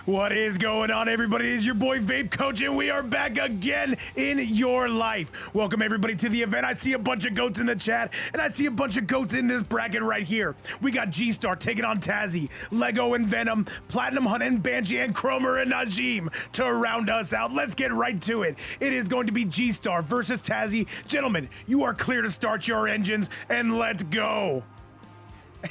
What is going on, everybody? It is your boy Vape Coach, and we are back again in your life. Welcome everybody to the event. I see a bunch of goats in the chat, and I see a bunch of goats in this bracket right here. We got Geestar taking on Tazzy, Lego and Venom, PlatinumHunt and Banshee, and Kromer and Najm to round us out. Let's get right to it. It is going to be Geestar versus Tazzy. Gentlemen, you are clear to start your engines, and let's go.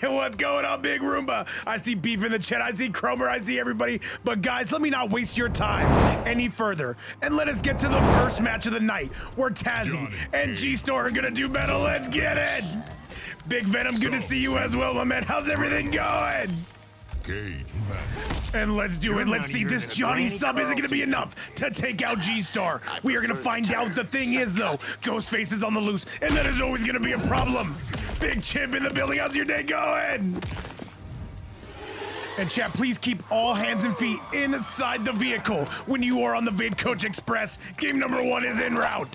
Hey, what's going on, Big Roomba? I see Beef in the chat, I see Kromer, I see everybody. But guys, let me not waste your time any further. And let us get to the first match of the night, where Tazzy and Geestar are gonna do battle. Let's get it! Big Venom, good to see you as well, my man. How's everything going? And let's do it. Let's see, this Johnny sub isn't gonna be enough to take out Geestar. We are gonna find out. The thing is though, Ghostface is on the loose, and that is always gonna be a problem. Big Chip in the building, how's your day going? And chat, please keep all hands and feet inside the vehicle when you are on the Vape Coach Express. Game number 1 is en route.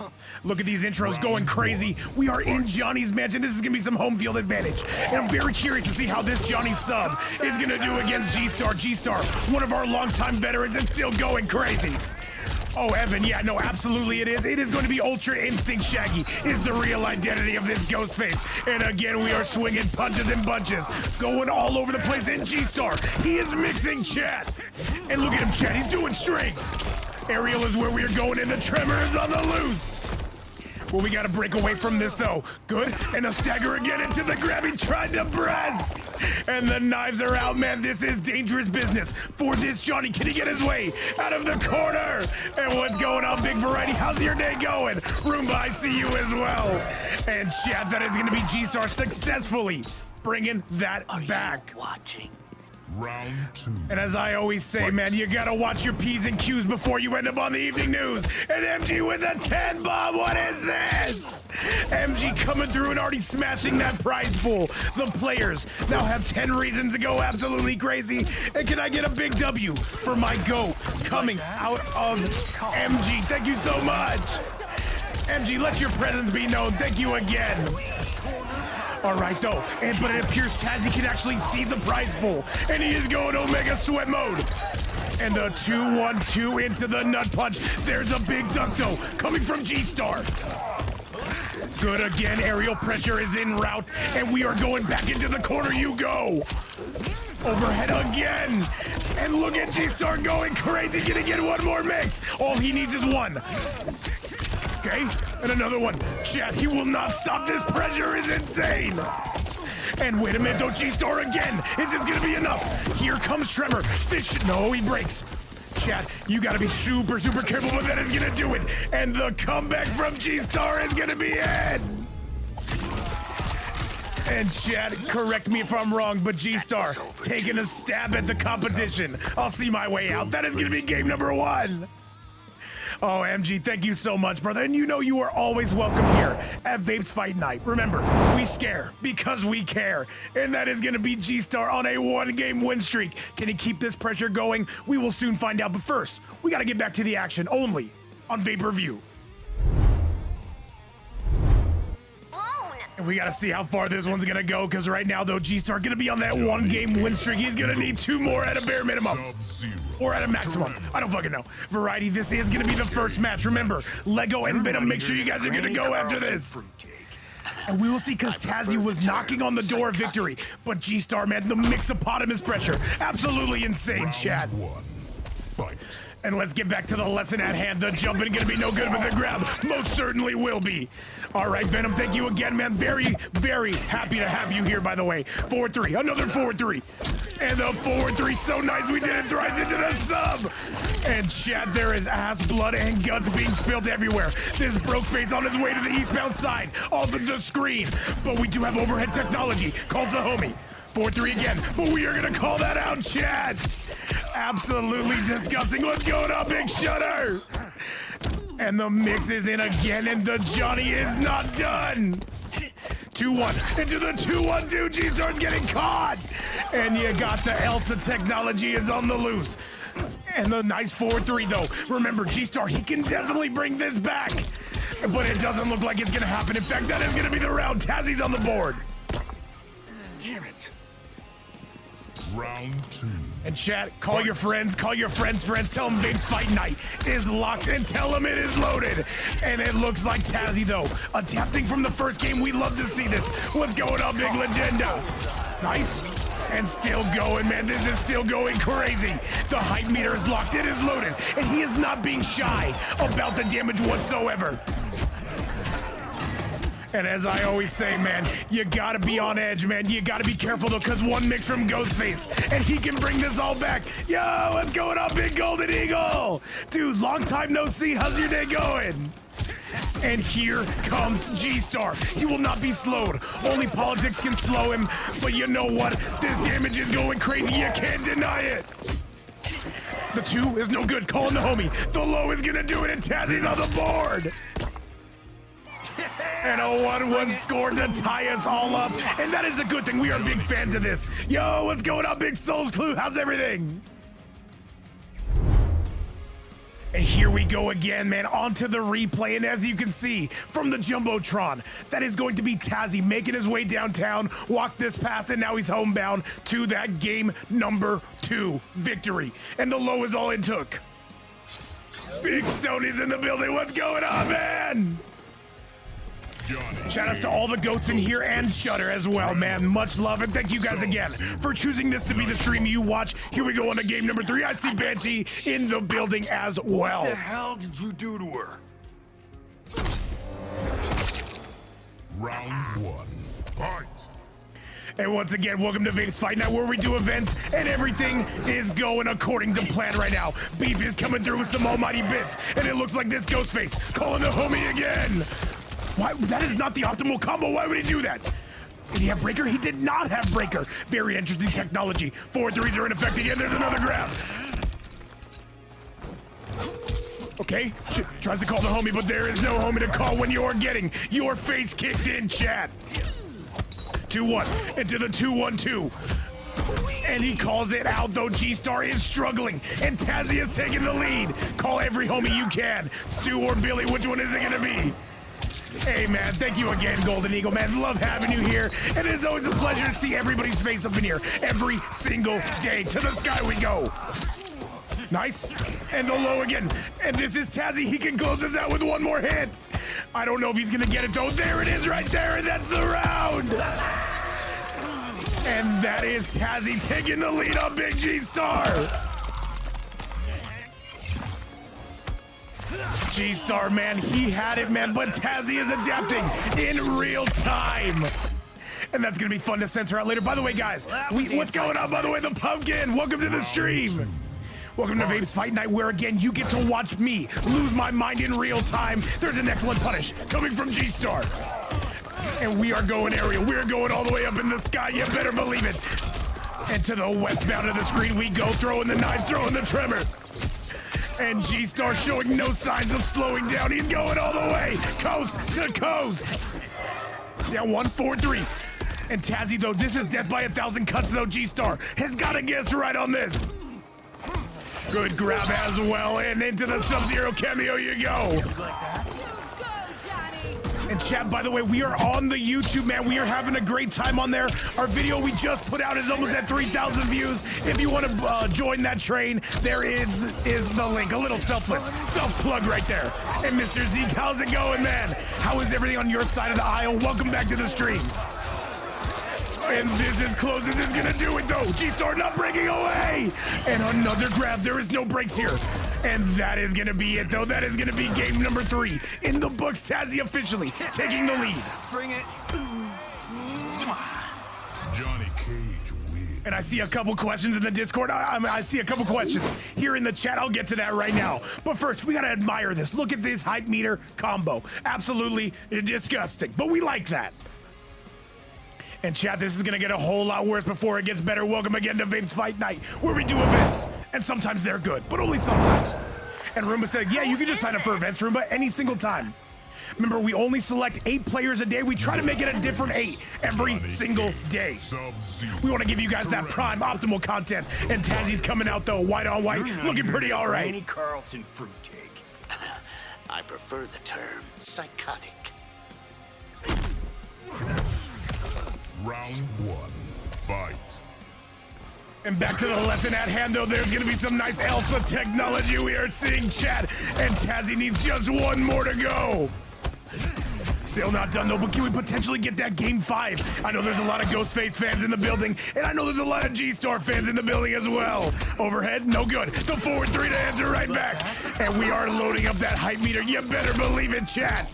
Look at these intros going crazy. We are in Johnny's mansion. This is gonna be some home field advantage. And I'm very curious to see how this Johnny sub is gonna do against Geestar. Geestar, one of our longtime veterans, and still going crazy. Oh, Evan, yeah, no, absolutely it is. It is going to be Ultra Instinct Shaggy is the real identity of this Ghostface. And again, we are swinging punches and bunches, going all over the place. And Geestar, he is mixing chat. And look at him, chat, he's doing strings. Aerial is where we are going, and the Tremor is on the loose. Well, we got to break away from this, though. Good. And a stagger again into the grab. He tried to press. And the knives are out, man. This is dangerous business for this Johnny. Can he get his way out of the corner? And what's going on, Big Variety? How's your day going? Roomba, I see you as well. And chat, that is going to be Geestar successfully bringing that back. Watching. Round 2. And as I always say, man, you gotta watch your P's and Q's before you end up on the evening news. And MG with a 10 bomb, what is this? MG coming through and already smashing that prize pool. The players now have 10 reasons to go absolutely crazy. And can I get a big W for my GOAT coming out of MG? Thank you so much. MG, let your presence be known. Thank you again. All right, though, but it appears Tazzy can actually see the prize pool, and he is going Omega Sweat mode. And the 2-1-2 into the nut punch. There's a big duck, though, coming from Geestar. Good again, aerial pressure is en route, and we are going back into the corner. You go. Overhead again. And look at Geestar going crazy. Can he get one more mix? All he needs is one. Okay, and another one. Chat, he will not stop. This pressure is insane. And wait a minute, though, Geestar again. Is this gonna be enough? Here comes Tremor. No, he breaks. Chat, you gotta be super, super careful, but that is gonna do it. And the comeback from Geestar is gonna be it. And chat, correct me if I'm wrong, but Geestar taking a stab at the competition. I'll see my way out. That is gonna be game number 1. Oh, MG, thank you so much, brother. And you know you are always welcome here at Vapes Fight Night. Remember, we scare because we care. And that is going to be Geestar on a 1-game win streak. Can he keep this pressure going? We will soon find out. But first, we got to get back to the action only on Vapor-View. And we got to see how far this one's going to go, because right now, though, Geestar going to be on that 1-game win streak. He's going to need 2 more at a bare minimum. Or at a maximum. I don't fucking know. Variety, this is going to be the first match. Remember, Lego and Venom, make sure you guys are going to go after this. And we will see, because Tazzy was knocking on the door of victory. But Geestar, man, the mixopotamus pressure. Absolutely insane, chat. And let's get back to the lesson at hand. The jumping gonna be no good, but the grab most certainly will be. All right, Venom, thank you again, man. Very, very happy to have you here, by the way. 4-3, another 4-3. And the 4-3, so nice, we did it, thrives into the sub. And chat, there is ass, blood, and guts being spilled everywhere. This broke face on his way to the eastbound side of the screen. But we do have overhead technology, calls the homie. 4-3 again, but we are gonna call that out, chat. Absolutely disgusting. What's going on, Big Shutter? And the mix is in again, and the Johnny is not done. 2-1 into the 2-1-2. Geestar's getting caught. And you got the Elsa technology is on the loose. And the nice 4-3, though. Remember, Geestar, he can definitely bring this back. But it doesn't look like it's gonna happen. In fact, that is gonna be the round. Tazzy's on the board. Damn it. Round 2. And chat, call your friends, tell them Vape's Fight Night is locked, and tell them it is loaded. And it looks like Tazzy, though, adapting from the first game. We love to see this. What's going on, Big Legenda? Nice. And still going, man. This is still going crazy. The hype meter is locked. It is loaded. And he is not being shy about the damage whatsoever. And as I always say, man, you gotta be on edge, man. You gotta be careful, though, because one mix from Ghostface, and he can bring this all back. Yo, what's going on, Big Golden Eagle? Dude, long time no see. How's your day going? And here comes Geestar. He will not be slowed. Only politics can slow him. But you know what? This damage is going crazy. You can't deny it. The 2 is no good. Calling the homie. The low is gonna do it, and Tazzy's on the board. And a 1-1 score to tie us all up. And that is a good thing. We are big fans of this. Yo, what's going on, Big Souls Clue? How's everything? And here we go again, man, onto the replay. And as you can see from the Jumbotron, that is going to be Tazzy making his way downtown, walked this pass, and now he's homebound to that game number 2 victory. And the low is all it took. Big Stoney's in the building. What's going on, man? Shout outs to all the goats in here and Shutter as well, man. Much love, and thank you guys again for choosing this to be the stream you watch. Here we go on to game number 3. I see Banshee in the building as well. What the hell did you do to her? Round 1. Fight. And once again, welcome to Vape's Fight Night, where we do events and everything is going according to plan right now. Beef is coming through with some almighty bits, and it looks like this Ghostface calling the homie again. Why? That is not the optimal combo. Why would he do that? Did he have breaker? He did not have breaker. Very interesting technology. 4-3s are in effect again. There's another grab. Okay, tries to call the homie, but there is no homie to call when you're getting your face kicked in, chat. 2-1 into the 2-1-2. And he calls it out, though. Geestar is struggling, and Tazzy is taking the lead. Call every homie you can. Stu or Billy, which one is it gonna be? Hey, man, thank you again, Golden Eagle, man. Love having you here. And it is always a pleasure to see everybody's face up in here every single day. To the sky we go. Nice. And the low again. And this is Tazzy. He can close this out with one more hit. I don't know if he's going to get it, though. There it is right there, and that's the round. And that is Tazzy taking the lead on Big Geestar. Geestar, man, he had it, man, but Tazzy is adapting in real time. And that's gonna be fun to censor out later. By the way, guys, what's going on, by the way? The Pumpkin, welcome to the stream. Welcome to Vape's Fight Night, where again, you get to watch me lose my mind in real time. There's an excellent punish coming from Geestar. And we are going aerial. We're going all the way up in the sky, you better believe it. And to the westbound of the screen we go, throwing the knives, throwing the tremor. And Geestar showing no signs of slowing down. He's going all the way, coast to coast. Down 1-4-3. And Tazzy, though, this is death by 1,000 cuts, though. Geestar has got to guess right on this. Good grab as well, and into the Sub-Zero cameo you go. And chat, by the way, we are on the YouTube, man. We are having a great time on there. Our video we just put out is almost at 3,000 views. If you want to join that train, there is the link. A little selfless self-plug right there. And Mr. Zeke, how's it going, man? How is everything on your side of the aisle? Welcome back to the stream. And this is close. This is gonna do it, though. Geestar not breaking away. And another grab. There is no breaks here. And that is gonna be it, though. That is gonna be game number 3 in the books. Tazzy officially taking the lead. Bring it. Johnny Cage wins. And I see a couple questions in the Discord. I see a couple questions here in the chat. I'll get to that right now. But first, we gotta admire this. Look at this hype meter combo. Absolutely disgusting. But we like that. And chat, this is gonna get a whole lot worse before it gets better. Welcome again to Vape's Fight Night, where we do events. And sometimes they're good, but only sometimes. And Roomba said, yeah, you can just sign up for events, Roomba, any single time. Remember, we only select 8 players a day. We try to make it a different 8 every single day. We want to give you guys that prime optimal content. And Tazzy's coming out, though, white on white, looking pretty all right. Any Carlton fruitcake. I prefer the term psychotic. Round 1. Fight. And back to the lesson at hand, though, there's gonna be some nice Elsa technology we are seeing, chat. And Tazzy needs just one more to go. Still not done, though, but can we potentially get that game 5? I know there's a lot of Ghostface fans in the building, and I know there's a lot of Geestar fans in the building as well. Overhead, no good. The forward 3 to answer right back. And we are loading up that hype meter. You better believe it, chat.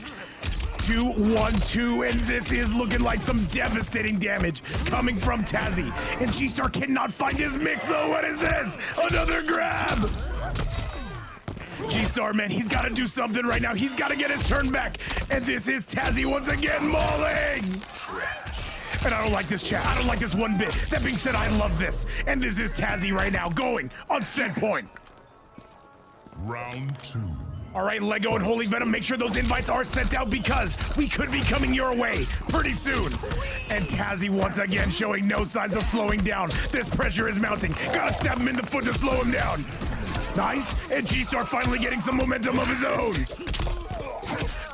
2, 1, 2, and this is looking like some devastating damage coming from Tazzy. And Geestar cannot find his mix, though. What is this? Another grab! Geestar, man, he's got to do something right now. He's got to get his turn back. And this is Tazzy once again mauling. And I don't like this, chat. I don't like this one bit. That being said, I love this. And this is Tazzy right now going on set point. Round 2. All right, Lego and HolyVenom, make sure those invites are sent out because we could be coming your way pretty soon. And Tazzy once again showing no signs of slowing down. This pressure is mounting. Gotta stab him in the foot to slow him down. Nice, and Geestar finally getting some momentum of his own.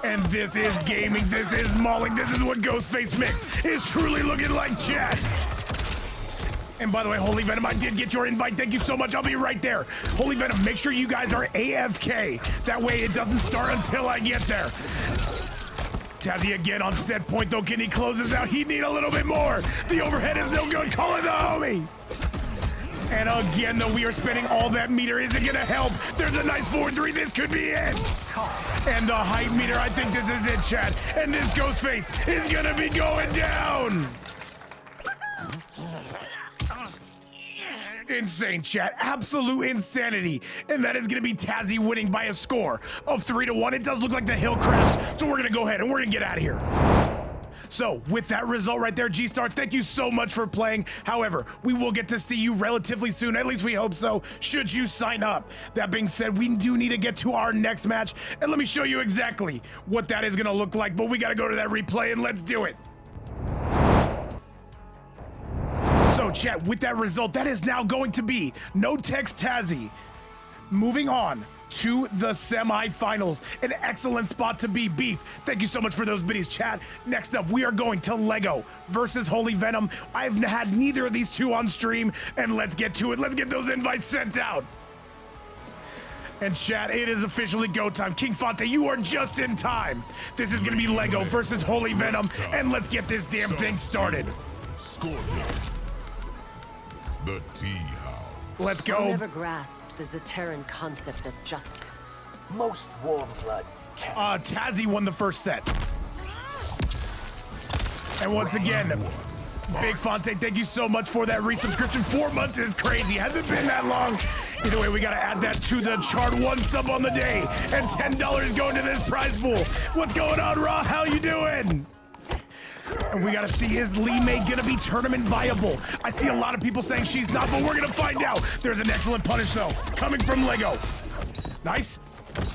And this is gaming, this is mauling, this is what Ghostface Mix is truly looking like, chat. And by the way, HolyVenom, I did get your invite. Thank you so much. I'll be right there. HolyVenom, make sure you guys are AFK. That way it doesn't start until I get there. Tazzy again on set point, though. Can he close this out? He'd need a little bit more. The overhead is no good. Call it the homie. And again, though, we are spending all that meter. Is it going to help? There's a nice 4-3. This could be it. And the hype meter, I think this is it, chat. And this Ghostface is going to be going down. Insane, chat. Absolute insanity. And that is going to be Tazzy winning by a score of 3-1. It does look like the hill crashed, so we're going to go ahead and we're going to get out of here. So, with that result right there, Geestar, thank you so much for playing. However, we will get to see you relatively soon. At least we hope so, should you sign up. That being said, we do need to get to our next match. And let me show you exactly what that is going to look like. But we got to go to that replay and let's do it. So, chat, with that result, that is now going to be No Text Tazzy. Moving on to the semifinals. An excellent spot to be, Beef. Thank you so much for those biddies, chat. Next up, we are going to Lego versus HolyVenom. I've had neither of these two on stream, and let's get to it. Let's get those invites sent out. And chat, it is officially go time. King Fonte, you are just in time. This is gonna be Lego versus HolyVenom, and let's get this damn thing started. Scorpion. The T-Hound. Let's I go. never grasped the Zaterran concept of justice. Most warm bloods can. Tazzy won the first set. And once again, Big Fonte, thank you so much for that resubscription. 4 months is crazy. Hasn't been that long. Either way, we gotta add that to the chart. 1 sub on the day and $10 going to this prize pool. What's going on, Raw? How you doing? And we gotta see, is Li-Mei gonna be tournament viable? I see a lot of people saying she's not, but we're gonna find out. There's an excellent punish though, coming from Lego. Nice,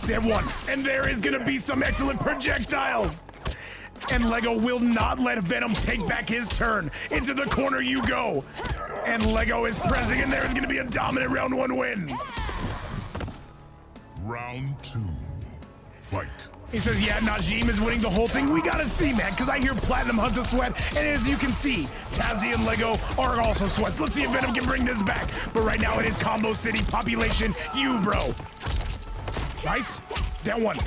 damn one. And there is gonna be some excellent projectiles. And Lego will not let Venom take back his turn. Into the corner you go. And Lego is pressing, and there is gonna be a dominant round 1 win. Round 2. Fight. He says, yeah, Najm is winning the whole thing. We gotta see, man, because I hear PlatinumHunt a sweat, and as you can see, Tazzy and Lego are also sweats. Let's see if Venom can bring this back. But right now it is Combo City, population, you, bro. Nice, that one.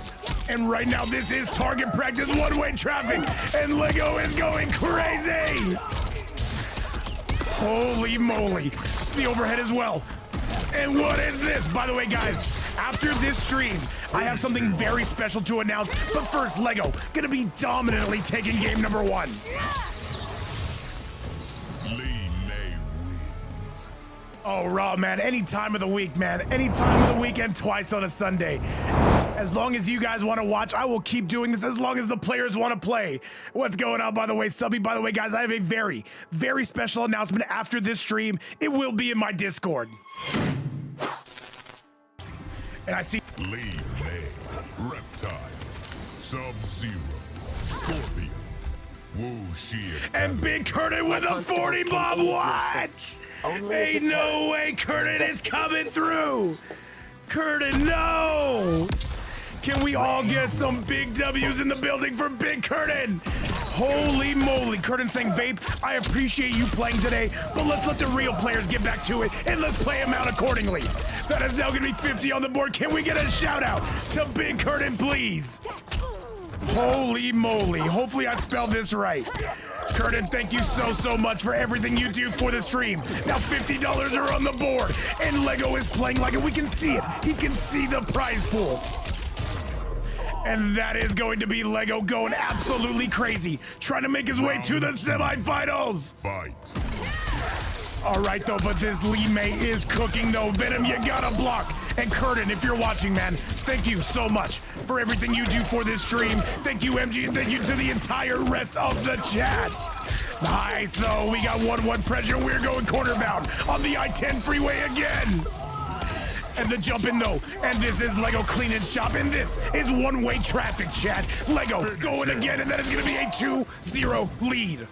And right now this is target practice, one-way traffic, and Lego is going crazy. Holy moly. The overhead as well. And what is this? By the way, guys, after this stream, I have something very special to announce. But first, Lego, gonna be dominantly taking game number 1. Li-Mei wins. Oh, Raw, man, any time of the week, man. Any time of the week and twice on a Sunday. As long as you guys want to watch, I will keep doing this as long as the players want to play. What's going on, by the way, Subby? By the way, guys, I have a very, very special announcement after this stream. It will be in my Discord. And I see Li-Mei, Reptile, Sub-Zero, Scorpion, Wu-Xie, and Big Curtin with a 40 bomb. What? Ain't no way Curtin is coming through. Curtin, no. Can we all get some big W's in the building for Big Curtin? Holy moly. Curtin saying, Vape, I appreciate you playing today, but let's let the real players get back to it and let's play them out accordingly. That is now going to be 50 on the board. Can we get a shout out to Big Curtin, please? Holy moly. Hopefully I spelled this right. Curtin, thank you so much for everything you do for the stream. Now $50 are on the board, and Lego is playing like it. We can see it. He can see the prize pool. And that is going to be Lego going absolutely crazy, trying to make his way to the semifinals. Fight. All right, though, but this Li-Mei is cooking, though. Venom, you gotta block. And Curtin, if you're watching, man, thank you so much for everything you do for this stream. Thank you, MG, and thank you to the entire rest of the chat. Nice, though. We got 1-1 pressure. We're going corner bound on the I-10 freeway again. And the jump in, though. And this is Lego clean and shop. And this is one-way traffic, chat. Lego going again, and that is going to be a 2-0 lead.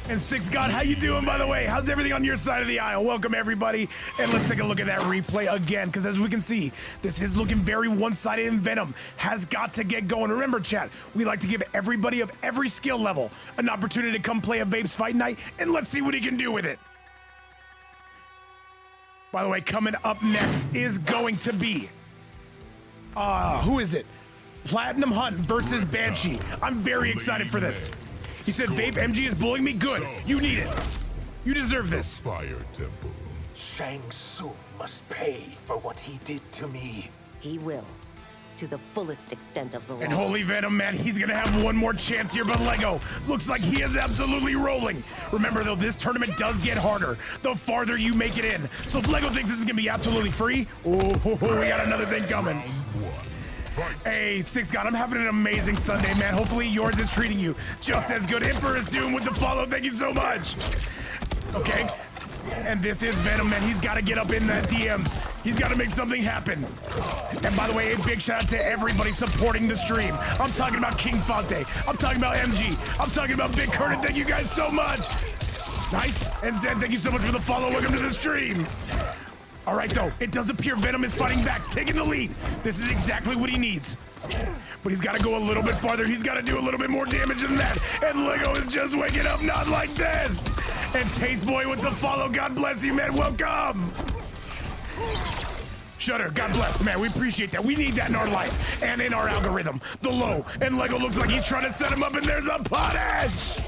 And Six God, how you doing, by the way? How's everything on your side of the aisle? Welcome, everybody. And let's take a look at that replay again, because as we can see, this is looking very one-sided, and Venom has got to get going. Remember, chat, we like to give everybody of every skill level an opportunity to come play a Vapes Fight Night, and let's see what he can do with it. By the way, coming up next is going to be, who is it? PlatinumHunt versus Banshee. I'm very excited for this. He said, Vape, MG is bullying me. Good. You need it. You deserve this. Fire Temple. Shang Tsung must pay for what he did to me. He will, to the fullest extent of the law. And HolyVenom, man, he's going to have one more chance here, but Lego looks like he is absolutely rolling. Remember, though, this tournament does get harder the farther you make it in. So if Lego thinks this is going to be absolutely free, oh, we got another thing coming. Hey, Six God, I'm having an amazing Sunday, man. Hopefully yours is treating you just as good. Emperor's Doom with the follow. Thank you so much. Okay. And this is Venom, man. He's got to get up in the DMs. He's got to make something happen. And by the way, a big shout out to everybody supporting the stream. I'm talking about King Fonte. I'm talking about MG. I'm talking about Big Curtin. Thank you guys so much. Nice. And Zen, thank you so much for the follow. Welcome to the stream. All right, though, it does appear Venom is fighting back, taking the lead. This is exactly what he needs. But he's got to go a little bit farther. He's got to do a little bit more damage than that. And Lego is just waking up, not like this. And Taste Boy with the follow. God bless you, man. Welcome. Shutter, God bless, man. We appreciate that. We need that in our life and in our algorithm. The low. And Lego looks like he's trying to set him up, and there's a pot edge.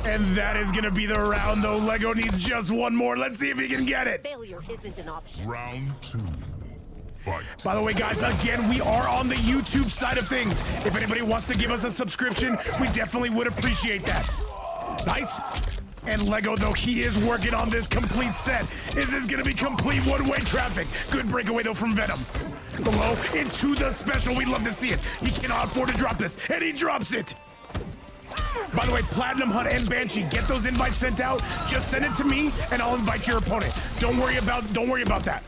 And that is going to be the round, though. Lego needs just one more. Let's see if he can get it. Failure isn't an option. Round 2. Fight. By the way, guys, again, we are on the YouTube side of things. If anybody wants to give us a subscription, we definitely would appreciate that. Nice. And Lego, though, he is working on this complete set. Is this going to be complete one-way traffic? Good breakaway, though, from Venom. Below into the special. We'd love to see it. He cannot afford to drop this, and he drops it. By the way, PlatinumHunt and Banshee, get those invites sent out. Just send it to me, and I'll invite your opponent. Don't worry about that.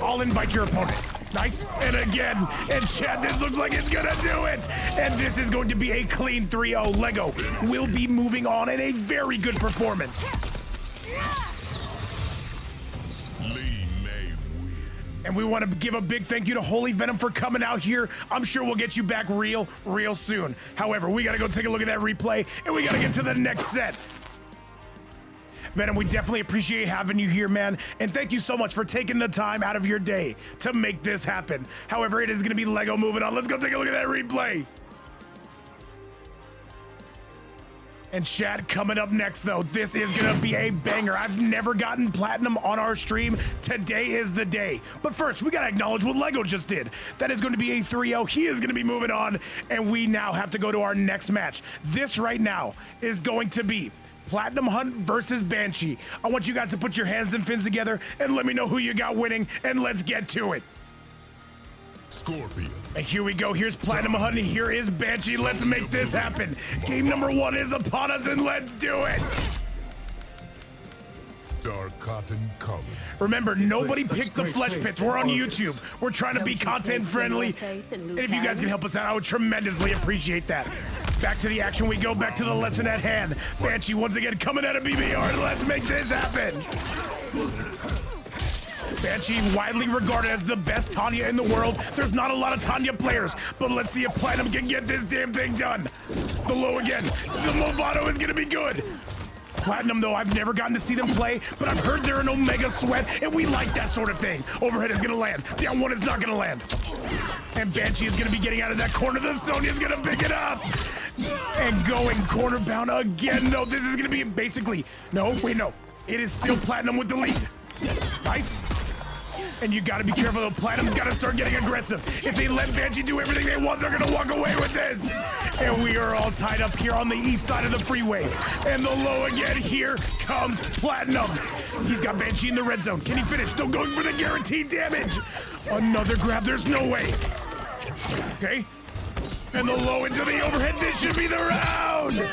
I'll invite your opponent. Nice. And again, and Chad, this looks like it's gonna do it. And this is going to be a clean 3-0. Lego will be moving on in a very good performance. Li-Mei wins. And we want to give a big thank you to HolyVenom for coming out here. I'm sure we'll get you back real soon. However, we got to go take a look at that replay, and we got to get to the next set. Venom, we definitely appreciate having you here, man. And thank you so much for taking the time out of your day to make this happen. However, it is going to be Lego moving on. Let's go take a look at that replay. And Chad, coming up next, though, this is going to be a banger. I've never gotten platinum on our stream. Today is the day. But first, we got to acknowledge what Lego just did. That is going to be a 3-0. He is going to be moving on, and we now have to go to our next match. This right now is going to be PlatinumHunt versus Banshee. I want you guys to put your hands and fins together and let me know who you got winning, and let's get to it. Scorpion. And here we go. Here's PlatinumHunt, and here is Banshee. Let's make this happen. Game number 1 is upon us, and let's do it. Dark Cotton Color. Remember, nobody picked the flesh pits. We're on YouTube. We're trying to be content friendly. And if you guys can help us out, I would tremendously appreciate that. Back to the action we go, back to the lesson at hand. Banshee once again coming out of BBR. Let's make this happen. Banshee, widely regarded as the best TANYA in the world. There's not a lot of TANYA players, but let's see if Platinum can get this damn thing done. The low again. The Movado is gonna be good. Platinum, though, I've never gotten to see them play, but I've heard they're an Omega Sweat, and we like that sort of thing. Overhead is gonna land. Down one is not gonna land. And Banshee is gonna be getting out of that corner. The Sonya's gonna pick it up. And going corner bound again. No, this is gonna be basically, no, wait, no. It is still Platinum with the lead. Nice. And you gotta be careful though. Platinum's gotta start getting aggressive. If they let Banshee do everything they want, they're gonna walk away with this. And we are all tied up here on the east side of the freeway. And the low again, here comes Platinum. He's got Banshee in the red zone. Can he finish? No, going for the guaranteed damage. Another grab, there's no way. Okay. And the low into the overhead, this should be the round.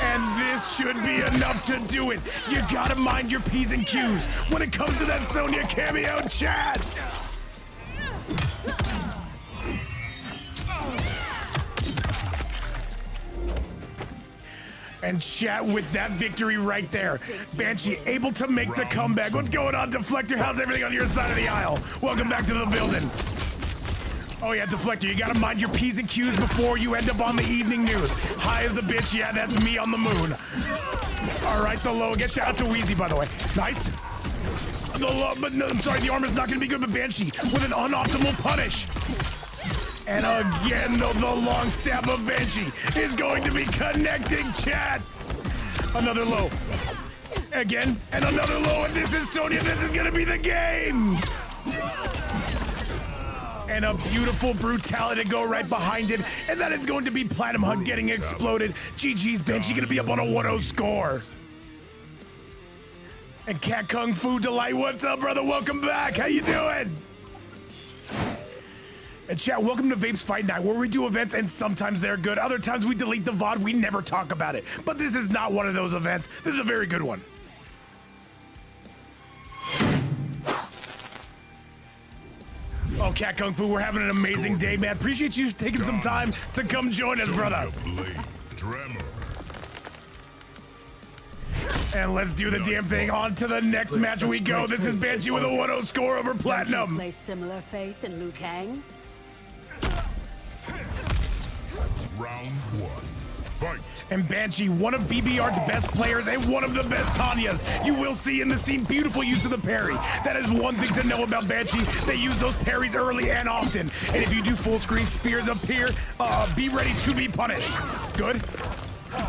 And this should be enough to do it. You gotta mind your P's and Q's when it comes to that Sonya cameo, chat. And chat, with that victory right there, Banshee able to make the comeback. What's going on, Deflector? How's everything on your side of the aisle? Welcome back to the building. Oh yeah, Deflector, you gotta mind your P's and Q's before you end up on the evening news. High as a bitch, yeah, that's me on the moon. All right, the low, get shout out to Wheezy, by the way. Nice. The low, but no, I'm sorry, the armor's not gonna be good, but Banshee with an unoptimal punish. And again, though, the long stab of Banshee is going to be connecting, chat. Another low. Again, and another low, and this is Sonya, this is gonna be the game. And a beautiful brutality to go right behind it. And that is going to be PlatinumHunt getting exploded. GG's, Banshee gonna be up on a 1-0 score. And Cat Kung Fu Delight, what's up, brother? Welcome back. How you doing? And chat, welcome to Vapes Fight Night, where we do events and sometimes they're good. Other times we delete the VOD, we never talk about it. But this is not one of those events. This is a very good one. Oh, Cat Kung Fu, we're having an amazing day, man. Appreciate you taking some time to come join us, brother. And let's do the damn thing. On to the next match we go. This is Banshee with a 1-0 score over Platinum. Place similar faith in Liu Kang. Round one. Fight. And Banshee, one of BBR's best players and one of the best Tanyas. You will see in the scene beautiful use of the parry. That is one thing to know about Banshee. They use those parries early and often. And if you do full screen spears up here, be ready to be punished. Good.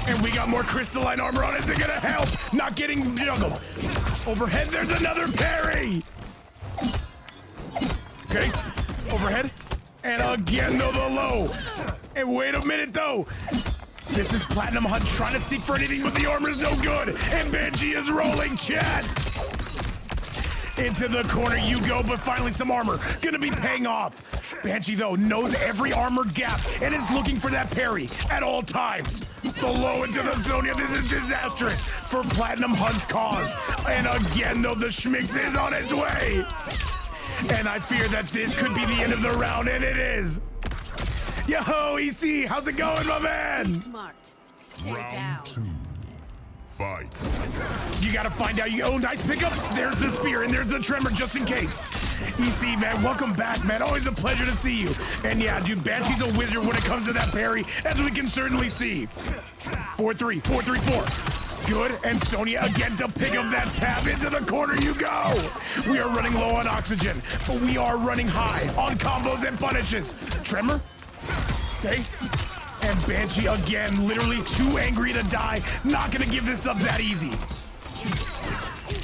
And we got more crystalline armor on it. Is it gonna help? Not getting juggled. Overhead, there's another parry. Okay, overhead. And again, though, the low. And wait a minute, though. This is PlatinumHunt trying to seek for anything, but the armor's no good. And Banshee is rolling, chat. Into the corner you go, but finally some armor. Gonna be paying off. Banshee, though, knows every armored gap and is looking for that parry at all times. The low into the Sonya. This is disastrous for PlatinumHunt's cause. And again, though, the Schmix is on its way. And I fear that this could be the end of the round, and it is. Yo, EC, how's it going, my man? Smart. Stay down. Round two. Fight. You gotta find out. Oh, nice pickup. There's the spear, and there's the tremor, just in case. EC, man, welcome back, man. Always a pleasure to see you. And yeah, dude, Banshee's a wizard when it comes to that parry, as we can certainly see. 4-3, 4-3-4. Good, and Sonya again to pick up that tab. Into the corner you go. We are running low on oxygen, but we are running high on combos and punishes. Tremor. Okay. And Banshee again, literally too angry to die. Not gonna give this up that easy.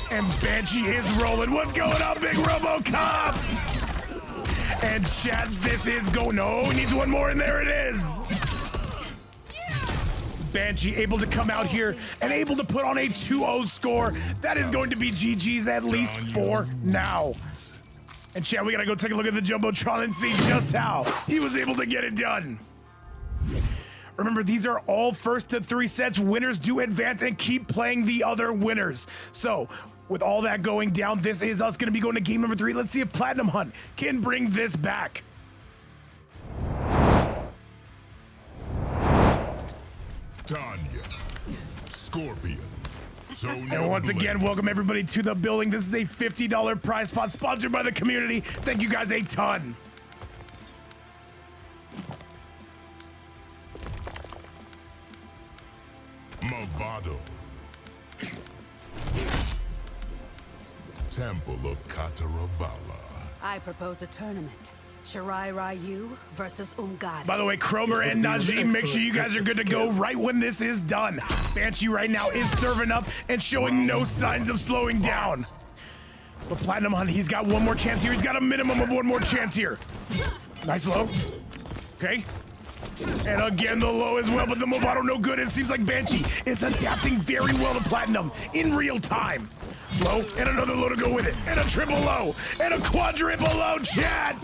And Banshee is rolling. What's going on, big RoboCop? And chat, this is go. No, he needs one more, and there it is. Banshee able to come out here and able to put on a 2-0 score. That is going to be GG's at least for now. And chat, we gotta go take a look at the Jumbotron and see just how he was able to get it done. Remember, these are all first to 3 sets. Winners do advance and keep playing the other winners. So, with all that going down, this is us gonna be going to game number 3. Let's see if PlatinumHunt can bring this back. TANYA. Scorpion. And once again, welcome everybody to the building. This is a $50 prize spot sponsored by the community. Thank you guys a ton. Movado. Temple of Kataravala. I propose a tournament. Shirai Ryu versus Umgadi. By the way, Kromer and Najm, make sure you guys are good to go right when this is done. Banshee right now is serving up and showing no signs of slowing down. But PlatinumHunt, he's got one more chance here. He's got a minimum of one more chance here. Nice low. Okay. And again, the low as well, but the Movado no good. It seems like Banshee is adapting very well to Platinum in real time. Low, and another low to go with it, and a triple low, and a quadruple low, Chad!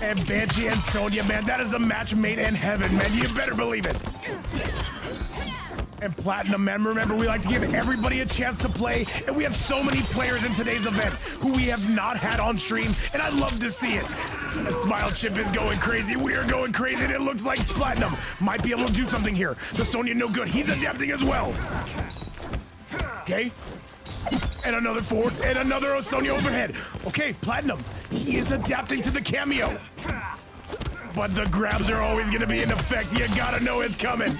And Banshee and Sonya, man, that is a match made in heaven, man. You better believe it. And Platinum, man, remember, we like to give everybody a chance to play, and we have so many players in today's event who we have not had on stream, and I love to see it. And Smile Chip is going crazy. We are going crazy, and it looks like Platinum might be able to do something here. The Sonya no good. He's adapting as well. Okay. And another forward, and another Sonya overhead. Okay, Platinum, he is adapting to the cameo. But the grabs are always gonna be in effect. You gotta know it's coming.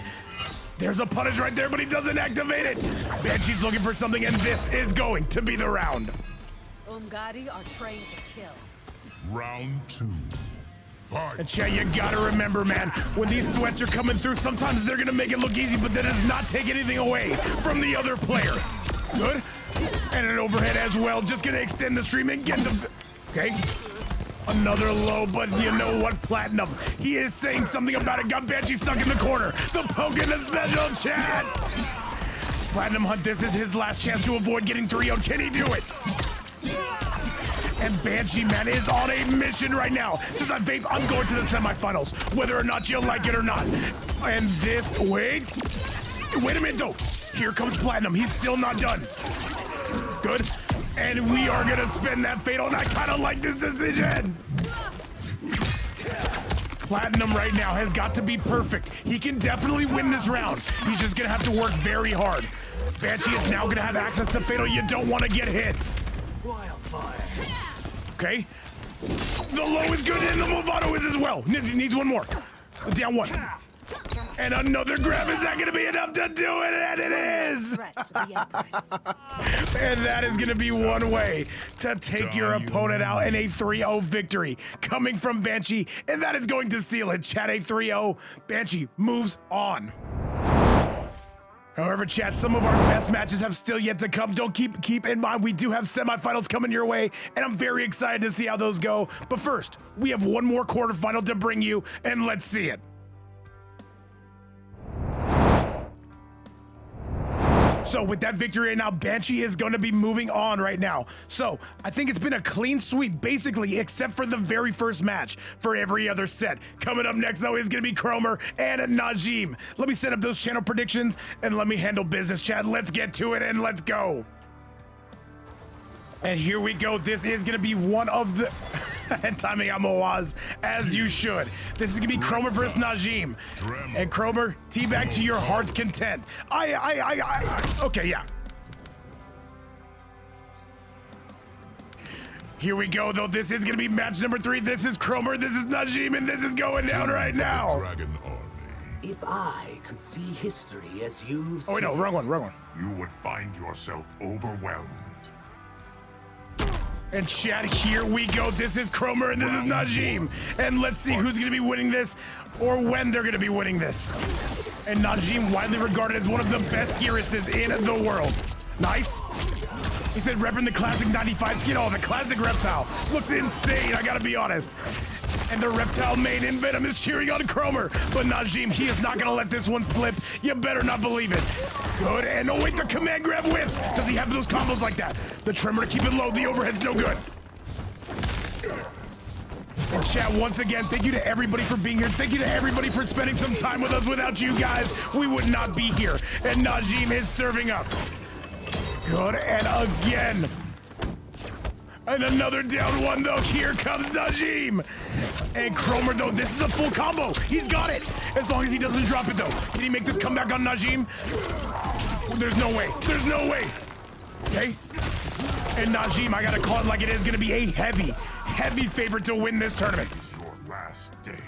There's a punish right there, but he doesn't activate it. Banshee's looking for something, and this is going to be the round. Umgadi are trained to kill. Round 2. Fight. And Chat, you gotta remember, man, when these sweats are coming through, sometimes they're gonna make it look easy, but that does not take anything away from the other player. Good. And an overhead as well. Just gonna extend the stream and get the... Okay. Another low, but you know what, Platinum? He is saying something about it. Got Banshee stuck in the corner. The poke in the special, Chat. PlatinumHunt, this is his last chance to avoid getting 3-0'd. Can he do it? And Banshee, man, is on a mission right now. Says, I vape, I'm going to the semifinals, whether or not you like it or not. And this, wait a minute, though. Here comes Platinum. He's still not done. Good. And we are gonna spin that fatal, and I kind of like this decision. Platinum right now has got to be perfect. He can definitely win this round. He's just gonna have to work very hard. Banshee is now gonna have access to fatal. You don't want to get hit. Wildfire. Okay. The low is good, and the Movado is as well. Needs one more. Down one. And another grab. Is that going to be enough to do it? And it is! Threat to the Empress. And that is going to be one way to take your opponent out in a 3-0 victory. Coming from Banshee, and that is going to seal it. Chat, a 3-0. Banshee moves on. However, chat, some of our best matches have still yet to come. Don't keep in mind, we do have semifinals coming your way, and I'm very excited to see how those go. But first, we have one more quarterfinal to bring you, and let's see it. So with that victory right now, Banshee is going to be moving on right now. So I think it's been a clean sweep, basically, except for the very first match for every other set. Coming up next, though, is going to be Kromer and Najm. Let me set up those channel predictions, and let me handle business, chat. Let's get to it, and let's go. And here we go. This is going to be one of the... and timing out Moaz, as you should. This is going to be Kromer versus Najm. And Kromer, teabag to your heart's content. Okay, yeah. Here we go, though. This is going to be match number 3. This is Kromer, this is Najm, and this is going down right now. Dragon Army. If I could see history as you've Oh, wait, no, seen wrong it, one. You would find yourself overwhelmed. And chat, here we go. This is Kromer and this is Najm. And let's see who's gonna be winning this or when they're gonna be winning this. And Najm, widely regarded as one of the best Gerases in the world. Nice. He said repping the classic 95 skin. Oh, the classic Reptile. Looks insane, I gotta be honest. And the Reptile main in Venom is cheering on Kromer. But Najm, he is not gonna let this one slip. You better not believe it. Good, and oh wait, the command grab whiffs. Does he have those combos like that? The trimmer to keep it low, the overhead's no good. And chat, once again, thank you to everybody for being here. Thank you to everybody for spending some time with us. Without you guys, we would not be here. And Najm is serving up. Good, and again. And another down one, though. Here comes Najm. And Kromer, though, this is a full combo. He's got it. As long as he doesn't drop it, though. Can he make this comeback on Najm? There's no way. There's no way. Okay. And Najm, I gotta call it like it is, gonna be a heavy favorite to win this tournament. This is your last day.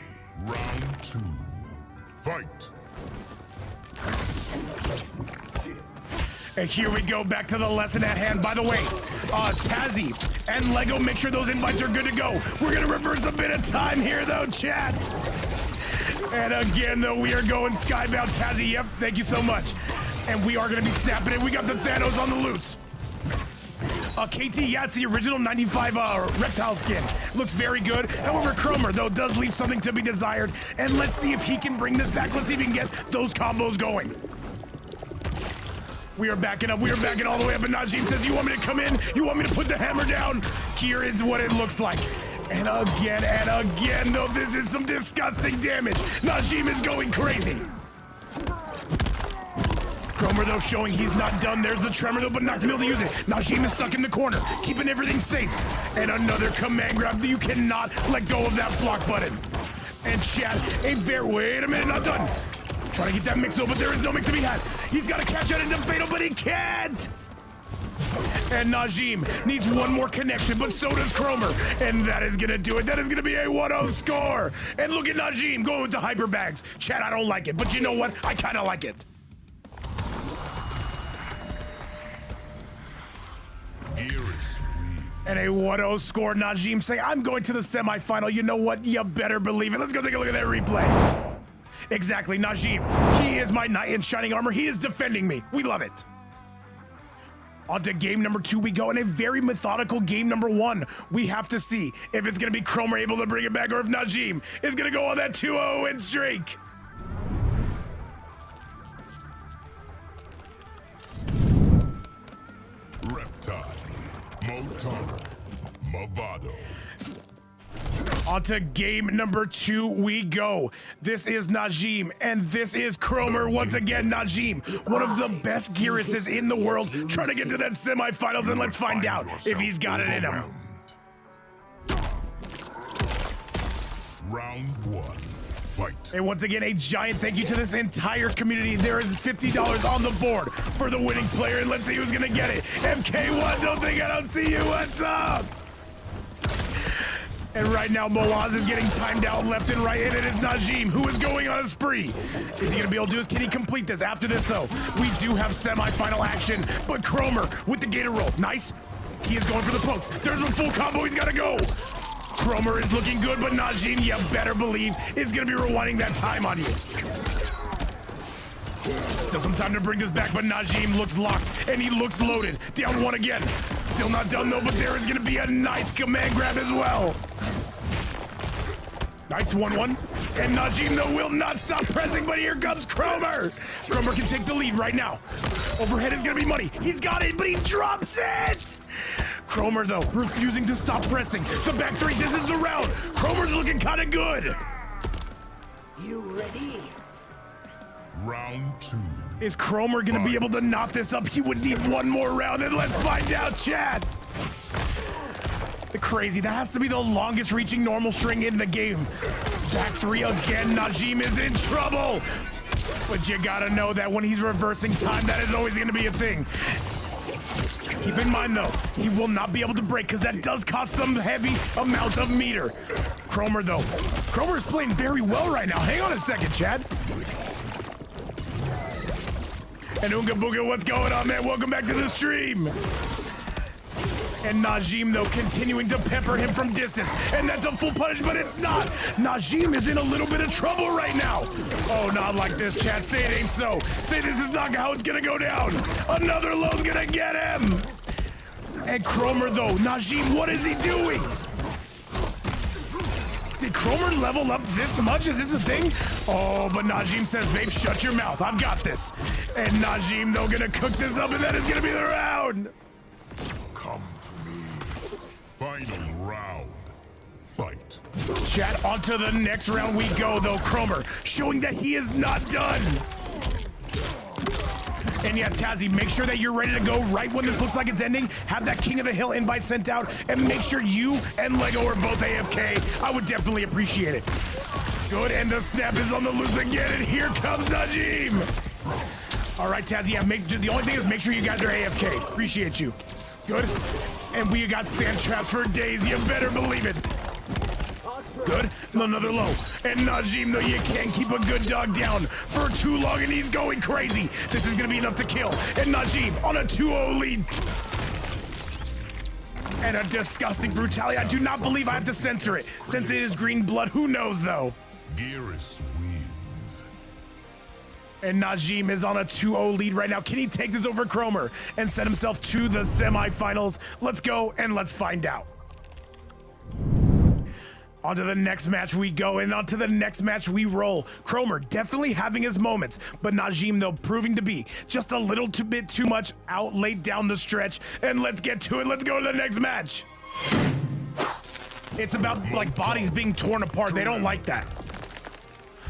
Round 2. Fight. And here we go, back to the lesson at hand. By the way, Tazzy and Lego, make sure those invites are good to go. We're gonna reverse a bit of time here though, chat. And again, though, we are going skybound. Tazzy, yep, thank you so much. And we are gonna be snapping it. We got the Thanos on the loot. KT, yeah, it's the original 95 Reptile skin. Looks very good. However, Kromer, though, does leave something to be desired. And let's see if he can bring this back. Let's see if he can get those combos going. We are backing up. We are backing all the way up. And Najm says, you want me to come in? You want me to put the hammer down? Here is what it looks like. And again, though, this is some disgusting damage. Najm is going crazy. Kromer, though, showing he's not done. There's the tremor, though, but not to be able to use it. Najm is stuck in the corner, keeping everything safe. And another command grab. You cannot let go of that block button. And chat, wait a minute, not done. Trying to get that mix, though, but there is no mix to be had. He's got to catch out into Fatal, but he can't. And Najm needs one more connection, but so does Kromer. And that is going to do it. That is going to be a 1-0 score. And look at Najm going with the hyper bags. Chat, I don't like it, but you know what? I kind of like it. Geras. And a 1-0 score. Najm saying, I'm going to the semifinal. You know what? You better believe it. Let's go take a look at that replay. Exactly, Najm. He is my knight in shining armor. He is defending me. We love it. On to game number 2 we go, in a very methodical game number 1. We have to see if it's going to be Kromer able to bring it back or if Najm is going to go on that 2-0 win streak. Reptile. Motaro. Mavado. On to game number 2 we go. This is Najm, and this is Kromer. Once again, Najm, one of the best Gerases in the world, trying to get to that semifinals, and let's find out if he's got it in him. Round 1. Fight. And once again, a giant thank you to this entire community. There is $50 on the board for the winning player, and let's see who's gonna get it. MK1, don't think I don't see you. What's up? And right now, Moaz is getting timed out left and right, and it is Najm who is going on a spree. Is he gonna be able to do this? Can he complete this? After this, though, we do have semifinal action, but Kromer with the gator roll. Nice. He is going for the pokes. There's a full combo. He's gotta go. Kromer is looking good, but Najm, you better believe, is gonna be rewinding that time on you. Still some time to bring this back, but Najm looks locked, and he looks loaded. Down 1 again. Still not done, though, but there is gonna be a nice command grab as well. Nice 1-1. And Najm, though, will not stop pressing, but here comes Kromer. Kromer can take the lead right now. Overhead is gonna be money. He's got it, but he drops it. Kromer, though, refusing to stop pressing. The back 3, this is the round. Kromer's looking kind of good. You ready? Round 2. Is Kromer gonna be able to knot this up? He would need one more round, and let's find out, chat. The crazy, that has to be the longest reaching normal string in the game. Back 3 again, Najm is in trouble. But you gotta know that when he's reversing time, that is always gonna be a thing. Keep in mind, though, he will not be able to break because that does cost some heavy amount of meter. Kromer, though. Kromer's playing very well right now. Hang on a second, Chad. And Oonga Booga, what's going on, man? Welcome back to the stream. And Najm, though, continuing to pepper him from distance. And that's a full punish, but it's not. Najm is in a little bit of trouble right now. Oh, not like this, chat. Say it ain't so. Say this is not how it's gonna go down. Another low's gonna get him. And Kromer, though. Najm, what is he doing? Did Kromer level up this much? Is this a thing? Oh, but Najm says, Vape, shut your mouth. I've got this. And Najm, though, gonna cook this up, and that is gonna be the round. Come to me. Final round. Fight. Chat, on to the next round we go, though. Kromer showing that he is not done. And yeah, Tazzy, make sure that you're ready to go right when this looks like it's ending. Have that King of the Hill invite sent out, and make sure you and Lego are both AFK. I would definitely appreciate it. Good, and the snap is on the loose again, and here comes Najm. All right, Tazzy, yeah, the only thing is make sure you guys are AFK. Appreciate you. Good. And we got sand traps for days. You better believe it. Good. Another low. And Najm, though, you can't keep a good dog down for too long, and he's going crazy. This is going to be enough to kill. And Najm on a 2-0 lead. And a disgusting brutality. I do not believe I have to censor it, since it is green blood. Who knows, though? Geras wins. And Najm is on a 2-0 lead right now. Can he take this over Kromer and set himself to the semifinals? Let's go and let's find out. On to the next match we go, and on to the next match we roll. Kromer definitely having his moments, but Najm, though, proving to be just a little bit too much out late down the stretch. And let's get to it. Let's go to the next match. It's about, like, bodies being torn apart. They don't like that.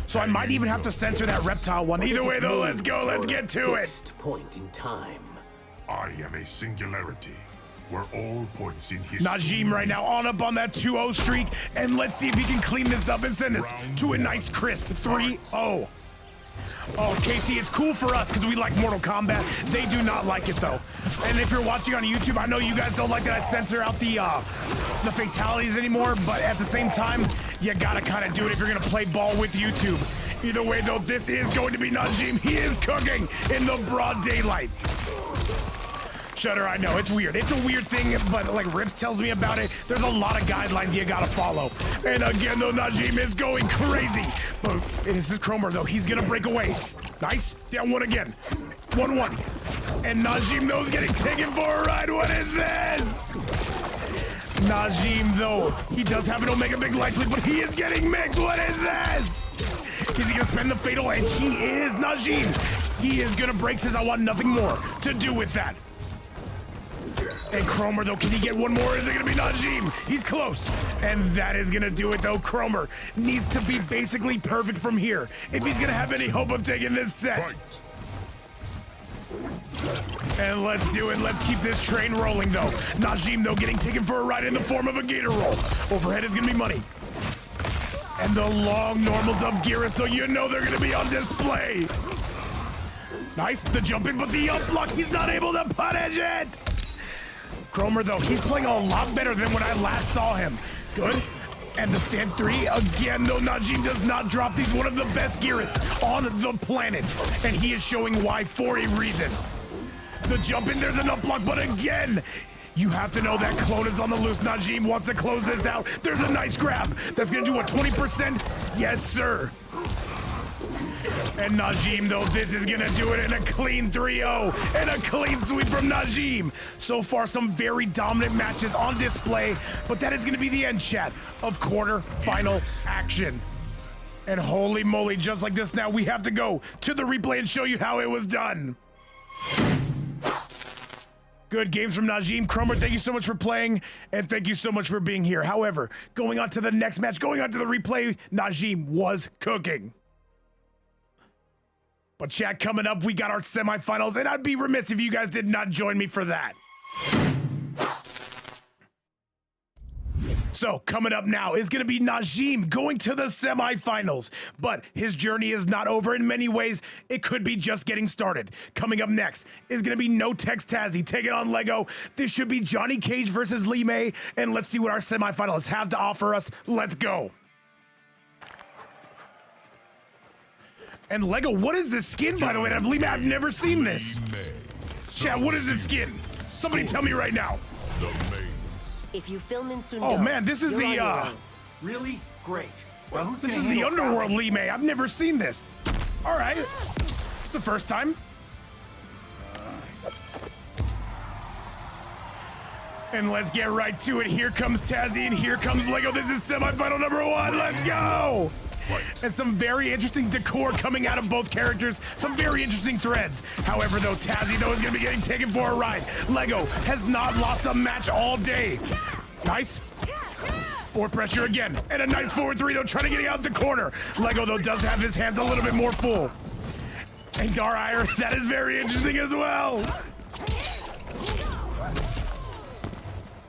So I might even have to censor that Reptile one. Either way, though, let's go. Let's get to it. Point in time. I am a singularity, where all points in history. Najm right now on up on that 2-0 streak, and let's see if he can clean this up and send this to a nice crisp 3-0. Oh, KT, it's cool for us because we like Mortal Kombat. They do not like it, though. And if you're watching on YouTube, I know you guys don't like that I censor out the fatalities anymore, but at the same time, you gotta kind of do it if you're gonna play ball with YouTube. Either way, though, this is going to be Najm. He is cooking in the broad daylight. Shutter, I know, it's weird. It's a weird thing, but like Rips tells me about it, there's a lot of guidelines you gotta follow. And again, though, Najm is going crazy. But this is Kromer, though. He's gonna break away. Nice. Down one again. 1-1. And Najm, though, is getting taken for a ride. What is this? Najm, though, he does have an Omega Big Light Flick, but he is getting mixed. What is this? Is he gonna spend the fatal? And he is. Najm, he is gonna break, says I want nothing more to do with that. And Kromer, though, can he get one more? Is it gonna be Najm? He's close. And that is gonna do it, though. Kromer needs to be basically perfect from here if he's gonna have any hope of taking this set. And let's do it. Let's keep this train rolling, though. Najm, though, getting taken for a ride in the form of a gator roll. Overhead is gonna be money. And the long normals of Geras, so you know they're gonna be on display. Nice, the jump in, but the up block, he's not able to punish it. Kromer, though, he's playing a lot better than when I last saw him. Good. And the stand 3 again, though. Najm does not drop. He's one of the best Geras on the planet, and he is showing why for a reason. The jump in, there's an up block, but again, you have to know that clone is on the loose. Najm wants to close this out. There's a nice grab. That's gonna do a 20%. Yes, sir. And Najm, though, this is gonna do it in a clean 3-0 and a clean sweep from Najm. So far, some very dominant matches on display, but that is gonna be the end, chat, of quarter-final action. And holy moly, just like this now, we have to go to the replay and show you how it was done. Good games from Najm. Kromer, thank you so much for playing, and thank you so much for being here. However, going on to the next match, going on to the replay, Najm was cooking. But chat, coming up, we got our semifinals, and I'd be remiss if you guys did not join me for that. So, coming up now is going to be Najm going to the semifinals. But his journey is not over. In many ways, it could be just getting started. Coming up next is going to be No Text Tazzy taking on Lego. This should be Johnny Cage versus Li-Mei. And let's see what our semifinalists have to offer us. Let's go. And Lego, what is this skin, by the way? Li-Mei, I've never seen this. Chat, what is this skin? Somebody tell me right now. If you film in Sundo, oh man, this is the Really? Great. Well, this is the underworld Li-Mei. I've never seen this. All right, it's the first time. And let's get right to it. Here comes Tazzy and here comes Lego. This is semifinal number 1. Let's go. And some very interesting decor coming out of both characters. Some very interesting threads. However, though, Tazzy, though, is going to be getting taken for a ride. Lego has not lost a match all day. Nice. Forward pressure again. And a nice forward 3, though, trying to get out the corner. Lego, though, does have his hands a little bit more full. And Dar-Ire, that is very interesting as well.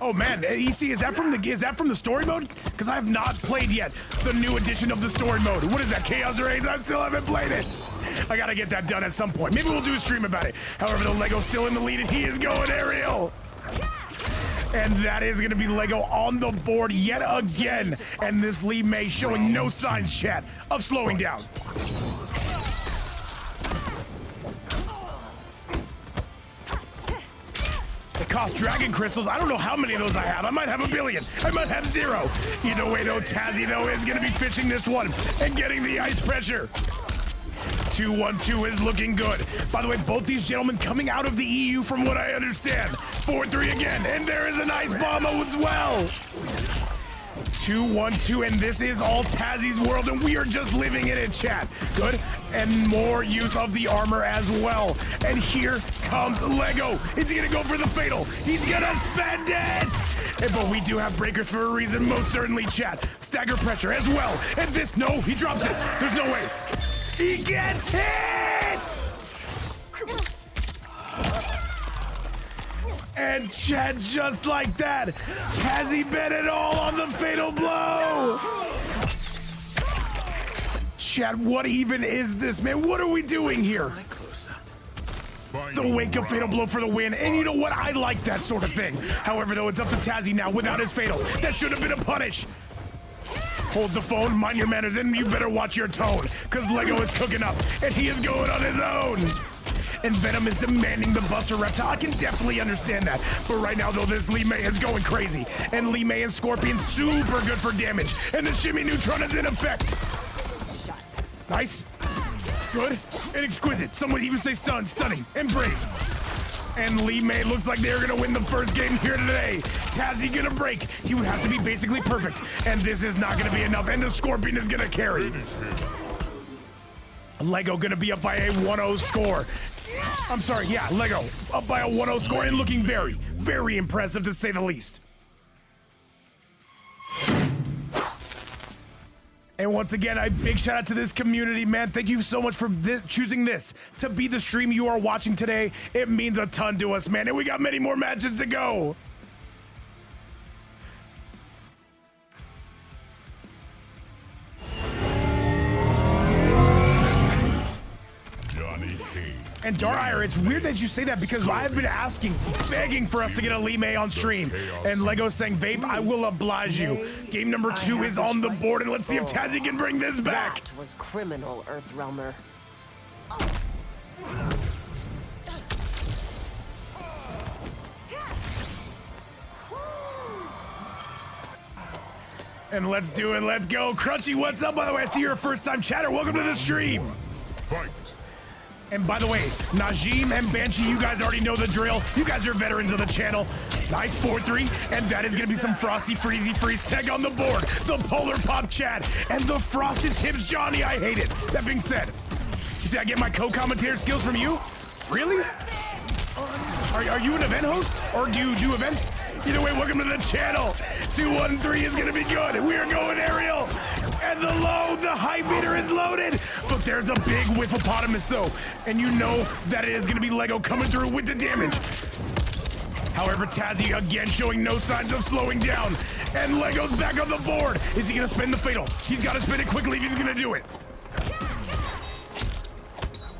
Oh man, EC, is that from the story mode? Because I have not played yet the new edition of the story mode. What is that, Chaos or AIDS? I still haven't played it. I gotta get that done at some point. Maybe we'll do a stream about it. However, the Lego's still in the lead, and he is going aerial. And that is going to be Lego on the board yet again. And this Li-Mei showing no signs, chat, of slowing down. It costs dragon crystals. I don't know how many of those I have. I might have 1 billion. I might have 0. Either way, though, Tazzy, though, is going to be fishing this one and getting the ice pressure. 2-1-2 is looking good. By the way, both these gentlemen coming out of the EU from what I understand. 4-3 again, and there is an ice bomb as well. 2-1-2, and this is all Tazzy's world, and we are just living in it, chat. Good, and more use of the armor as well. And here comes Lego. Is he gonna go for the fatal? He's gonna spend it! But we do have breakers for a reason, most certainly, chat. Stagger pressure as well. And this, no, he drops it. There's no way. He gets hit! And chat, just like that, Tazzy bet it all on the fatal blow! Chat, what even is this, man? What are we doing here? The wake up fatal blow for the win, and you know what? I like that sort of thing. However, though, it's up to Tazzy now without his fatals. That should have been a punish. Hold the phone, mind your manners, and you better watch your tone, because Lego is cooking up, and he is going on his own. And Venom is demanding the Buster Reptile. I can definitely understand that. But right now, though, this Li-Mei is going crazy. And Li-Mei and Scorpion super good for damage. And the Shimmy Neutron is in effect. Nice. Good. And exquisite. Some would even say stunning and brave. And Li-Mei looks like they're gonna win the first game here today. Tazzy gonna break. He would have to be basically perfect. And this is not gonna be enough. And the Scorpion is gonna carry. Lego gonna be up by a 1-0 score. I'm sorry, yeah, Lego up by a 1-0 score and looking very, very impressive to say the least. And once again, a big shout out to this community, man. Thank you so much for choosing this to be the stream you are watching today. It means a ton to us, man. And we got many more matches to go. And Darire, it's weird that you say that because I've been asking, begging for us to get a Li-Mei on stream. And Lego's saying, Vape, I will oblige you. Game number 2 is on the board, and let's see if Tazzy can bring this back. That was criminal, Earthrealmer. And let's do it, let's go. Crunchy, what's up, by the way? I see you're a first-time chatter. Welcome to the stream. Fight. And by the way, Najm and Banshee, you guys already know the drill. You guys are veterans of the channel. Nice 4-3, and that is gonna be some Frosty Freezy Freeze tag on the board. The Polar Pop Chat, and the Frosted Tips Johnny, I hate it. That being said, you see I get my co-commentator skills from you? Really? Are you an event host, or do you do events? Either way, welcome to the channel. 2-1-3 is gonna be good. We are going aerial. And the high beater is loaded. But there's a big whiffopotamus though. And you know that it is gonna be Lego coming through with the damage. However, Tazzy again showing no signs of slowing down. And Lego's back on the board. Is he gonna spin the fatal? He's gotta spin it quickly if he's gonna do it.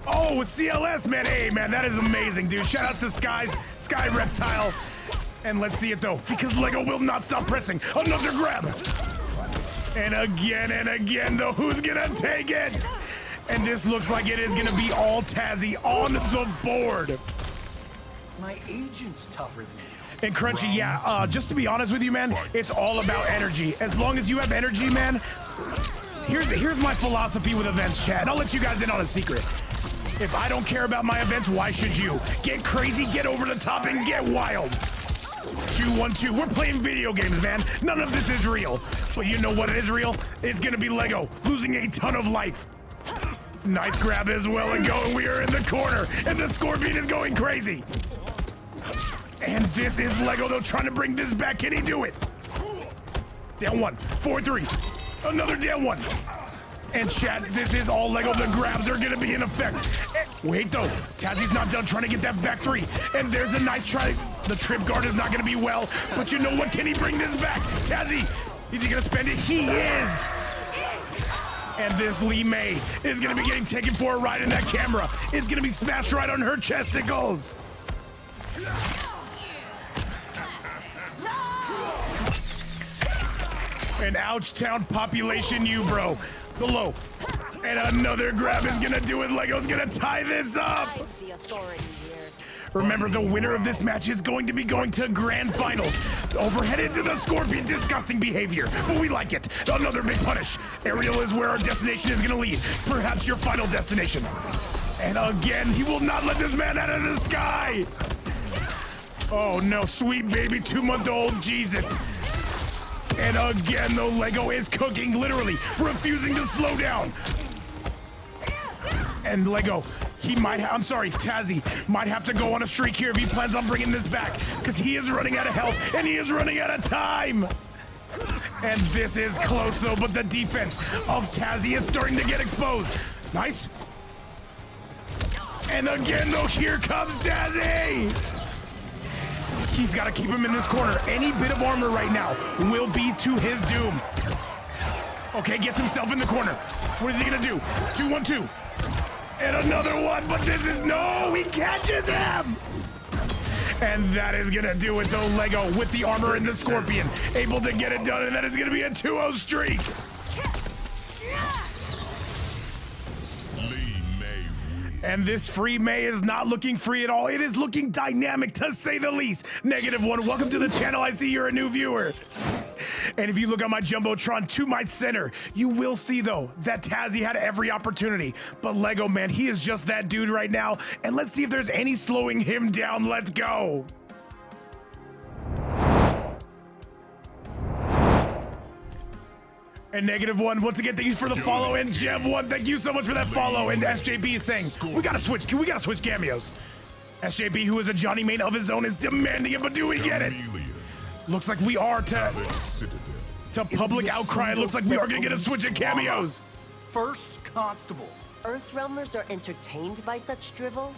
Oh, with CLS, man. Hey, man, that is amazing, dude. Shout out to Sky Reptile. And let's see it, though, because Lego will not stop pressing. Another grab. And again, though, who's gonna take it? And this looks like it is gonna be all Tazzy on the board. My agent's tougher than you. And Crunchy, yeah, just to be honest with you, man, it's all about energy. As long as you have energy, man, here's my philosophy with events, chat. I'll let you guys in on a secret. If I don't care about my events, why should you? Get crazy, get over the top, and get wild. 2-1-2. We're playing video games, man. None of this is real. But you know what is real? It's gonna be Lego losing a ton of life. Nice grab as well and go. We are in the corner, and the Scorpion is going crazy. And this is Lego, though, trying to bring this back. Can he do it? Down 1. 4-3. Another down 1. And chat, this is all Lego. The grabs are gonna be in effect. Wait though, Tazzy's not done trying to get that back 3. And there's a nice try. The trip guard is not gonna be well, but you know what? Can he bring this back? Tazzy, is he gonna spend it? He is. And this Li-Mei is gonna be getting taken for a ride in that camera. It's gonna be smashed right on her chesticles. And Ouchtown population you, bro. The low. And another grab is gonna do it. Lego's gonna tie this up. Remember, the winner of this match is going to be going to grand finals. Overhead into the Scorpion, disgusting behavior, but we like it. Another big punish. Aerial is where our destination is gonna lead. Perhaps your final destination. And again, he will not let this man out of the sky. Oh no, sweet baby 2-month-old Jesus. And again, the Lego is cooking, literally refusing to slow down. And Lego, Tazzy might have to go on a streak here if he plans on bringing this back, because he is running out of health and he is running out of time. And this is close though, but the defense of Tazzy is starting to get exposed. Nice. And again though, here comes Tazzy. He's got to keep him in this corner. Any bit of armor right now will be to his doom. Okay, gets himself in the corner. What is he gonna do? 2-1-2. And another one, but this is no, he catches him! And that is gonna do it though, Lego with the armor and the Scorpion. Able to get it done, and that is gonna be a 2-0 streak. And this free Mei is not looking free at all. It is looking dynamic, to say the least. -1, welcome to the channel. I see you're a new viewer. And if you look on my Jumbotron to my center, you will see, though, that Tazzy had every opportunity. But Lego, man, he is just that dude right now. And let's see if there's any slowing him down. Let's go. And -1, once again, thank you for the follow. And Jev1, thank you so much for that follow. And SJB is saying, we gotta switch cameos. SJB, who is a Johnny main of his own, is demanding it, but do we get it? Looks like we are to public outcry. It looks like we are gonna get a switch of cameos. First Constable. Earthrealmers are entertained by such drivel?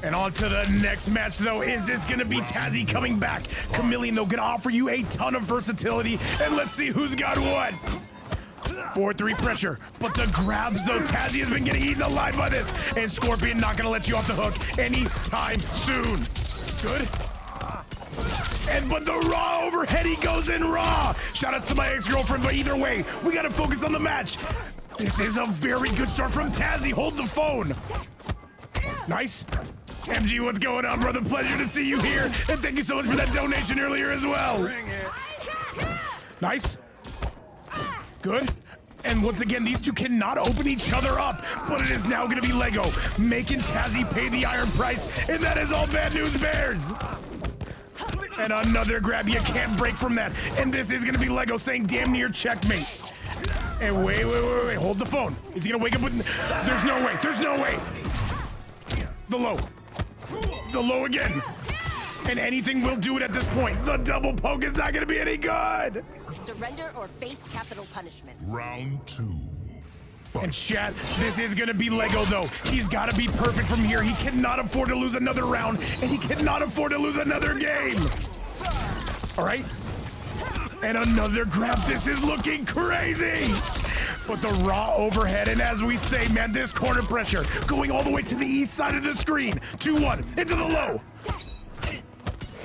And on to the next match, though. Is this gonna be Tazzy coming back? Chameleon, though, gonna offer you a ton of versatility. And let's see who's got what. 4-3 pressure, but the grabs, though, Tazzy has been getting eaten alive by this. And Scorpion not gonna let you off the hook anytime soon. Good. But the raw overhead, he goes in raw. Shout outs to my ex-girlfriend, but either way, we gotta focus on the match. This is a very good start from Tazzy. Hold the phone. Nice. MG, what's going on, brother? Pleasure to see you here. And thank you so much for that donation earlier as well. Bring it. Nice. Good. And once again, these two cannot open each other up, but it is now going to be Lego making Tazzy pay the iron price, and that is all bad news, Bears. And another grab, you can't break from that. And this is going to be Lego saying damn near checkmate. And wait, hold the phone. Is he going to wake up with... There's no way. The low again. And anything will do it at this point. The double poke is not going to be any good. Surrender or face capital punishment. Round 2. Fight. And chat, this is going to be Lego, though. He's got to be perfect from here. He cannot afford to lose another round, and he cannot afford to lose another game. All right. And another grab. This is looking crazy. But the raw overhead, and as we say, man, this corner pressure going all the way to the east side of the screen. 2-1 into the low.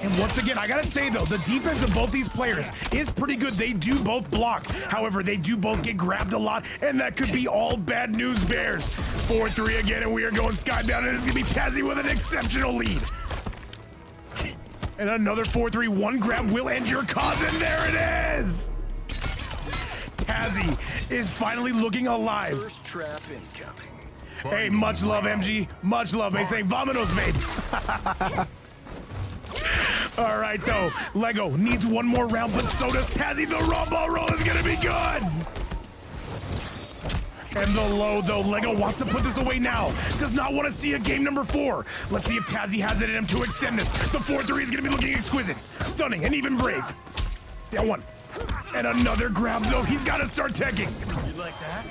And once again, I gotta say though, the defense of both these players is pretty good. They do both block. However, they do both get grabbed a lot, and that could be all bad news, Bears. 4-3 again, and we are going skybound, and it's gonna be Tazzy with an exceptional lead. And another 4-3, one grab will end your cause, and there it is! Tazzy is finally looking alive. First trap incoming. Hey, much love, MG. Much love. They say, Vámonos, babe. All right, though. Lego needs one more round, but so does Tazzy. The raw ball roll is going to be good. And the low, though. Lego wants to put this away now. Does not want to see a game number 4. Let's see if Tazzy has it in him to extend this. The 4-3 is going to be looking exquisite, stunning, and even brave. Down one. And another grab, though. He's got to start teching. You like that?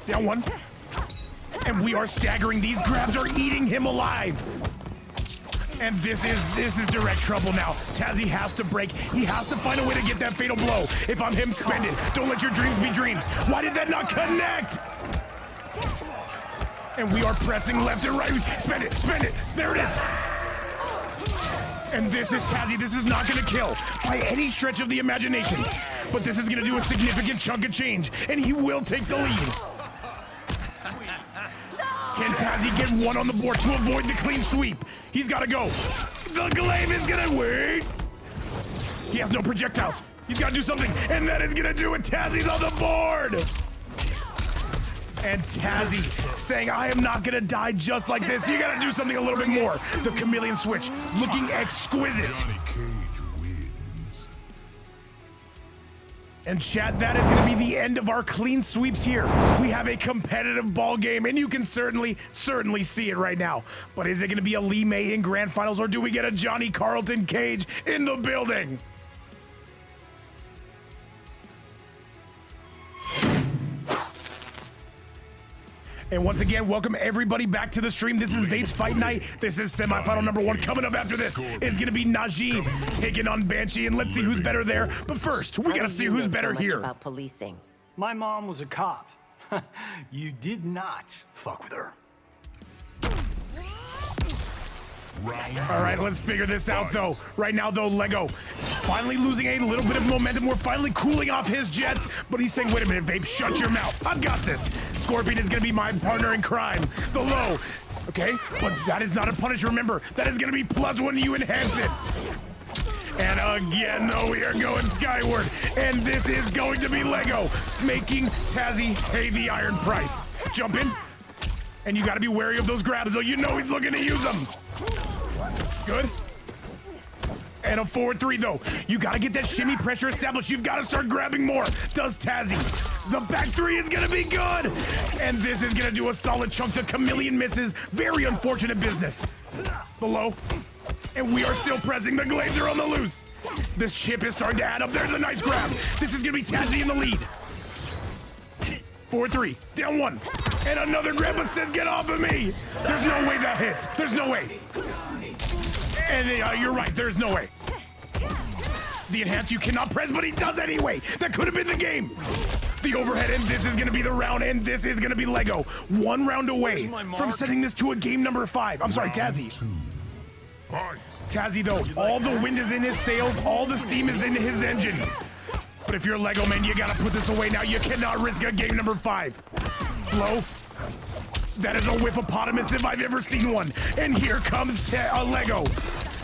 Down one. And we are staggering. These grabs are eating him alive. And this is direct trouble now. Tazzy has to break. He has to find a way to get that fatal blow. If I'm him, spend it. Don't let your dreams be dreams. Why did that not connect? And we are pressing left and right. Spend it, spend it. There it is. And this is Tazzy. This is not gonna kill by any stretch of the imagination. But this is gonna do a significant chunk of change. And he will take the lead. Can Tazzy get one on the board to avoid the clean sweep? He's gotta go. The glaive is gonna wait. He has no projectiles. He's gotta do something, and that is gonna do it. Tazzy's on the board. And Tazzy saying, I am not gonna die just like this. You gotta do something a little bit more. The chameleon switch, looking exquisite. And chat, that is going to be the end of our clean sweeps here. We have a competitive ball game, and you can certainly see it right now. But is it going to be a Li-Mei in grand finals, or do we get a Johnny Carlton Cage in the building? And once again, welcome everybody back to the stream. This is Vape's Fight Night. This is semifinal number 1. Coming up after this is gonna be Najm taking on Banshee, and let's see who's better there. But first, we gotta see who's better here. About policing. My mom was a cop. You did not fuck with her. All right, let's figure this out, though. Right now, though, Lego finally losing a little bit of momentum. We're finally cooling off his jets, but he's saying, wait a minute, Vape, shut your mouth. I've got this. Scorpion is going to be my partner in crime. The low. Okay, but that is not a punish. Remember, that is going to be plus when you enhance it. And again, though, we are going skyward. And this is going to be Lego making Tazzy pay the iron price. Jump in. And you got to be wary of those grabs, though. You know he's looking to use them. Good. And a forward 3, though. You got to get that shimmy pressure established. You've got to start grabbing more. Does Tazzy. The back 3 is going to be good. And this is going to do a solid chunk to chameleon misses. Very unfortunate business. Below. And we are still pressing. The glaives are on the loose. This chip is starting to add up. There's a nice grab. This is going to be Tazzy in the lead. 4-3, down 1, and another grab, but says, get off of me. There's no way that hits. There's no way. And you're right, there's no way. The enhance you cannot press, but he does anyway. That could have been the game. The overhead, and this is gonna be the round, and this is gonna be Lego. 1 round away from setting this to a game number 5. I'm sorry, Tazzy. Tazzy, though, all the wind is in his sails, all the steam is in his engine. But if you're Lego, man, you gotta put this away now. You cannot risk a game number 5. Blow. That is a whiffopotamus if I've ever seen one. And here comes a Lego.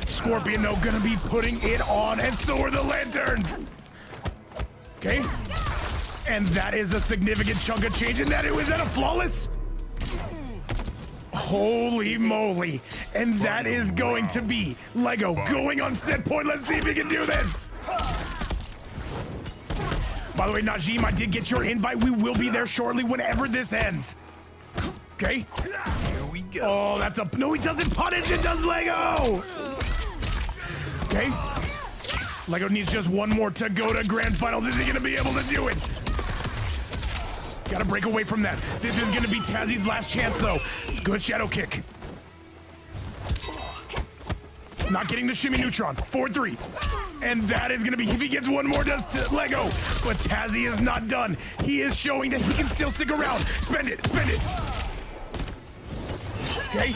Scorpion, though, gonna be putting it on, and so are the lanterns. Okay. And that is a significant chunk of change, and that was that a flawless? Holy moly. And that is going to be Lego going on set point. Let's see if he can do this. By the way, Najm, I did get your invite. We will be there shortly whenever this ends. Okay? Here we go. Oh, that's a... No, he doesn't punish. It does Lego. Okay. Lego needs just 1 more to go to grand finals. Is he going to be able to do it? Got to break away from that. This is going to be Tazzy's last chance, though. Good shadow kick. Not getting the shimmy neutron. 4-3. And that is gonna be, if he gets 1 more, does to Lego. But Tazzy is not done. He is showing that he can still stick around. Spend it, spend it. Okay.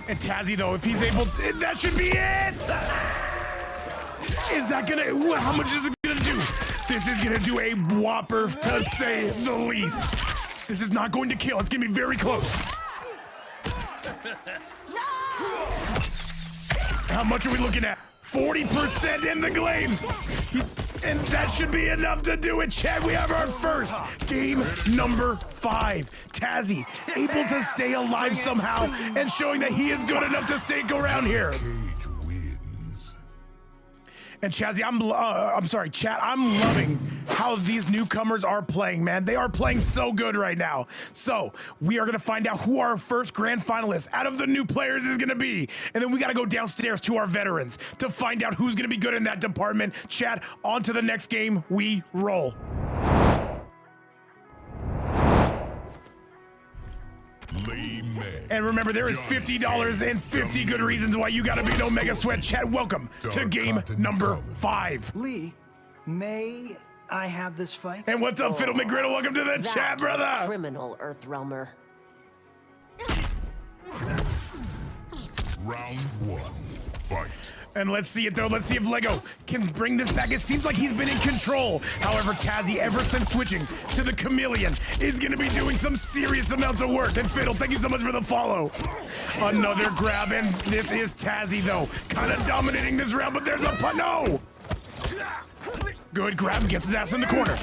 And Tazzy, though, if he's able, that should be it. Is that gonna, how much is it gonna do? This is gonna do a whopper, to say the least. This is not going to kill. It's gonna be very close. How much are we looking at? 40% in the glaives. And that should be enough to do it, Chad. We have our first game number 5. Tazzy able to stay alive somehow and showing that he is good enough to stick around here. And Chazzy, I'm sorry, chat, I'm loving how these newcomers are playing, man. They are playing so good right now. So we are gonna find out who our first grand finalist out of the new players is gonna be. And then we gotta go downstairs to our veterans to find out who's gonna be good in that department. Chat, on to the next game, we roll. Li-Mei. And remember, there is $50 and 50 good reasons why you gotta be no Mega Sweat. Chat, welcome to game number 5. Li-Mei, I have this fight. And what's up, Fiddle McGriddle? Welcome to the chat, brother. Criminal, Earthrealmer. Round 1. Fight. And let's see it though. Let's see if Lego can bring this back. It seems like he's been in control. However, Tazzy, ever since switching to the Chameleon, is gonna be doing some serious amounts of work. And Fiddle, thank you so much for the follow. Another grab, and this is Tazzy though. Kind of dominating this round, but there's a punt. No! Good grab, gets his ass in the corner.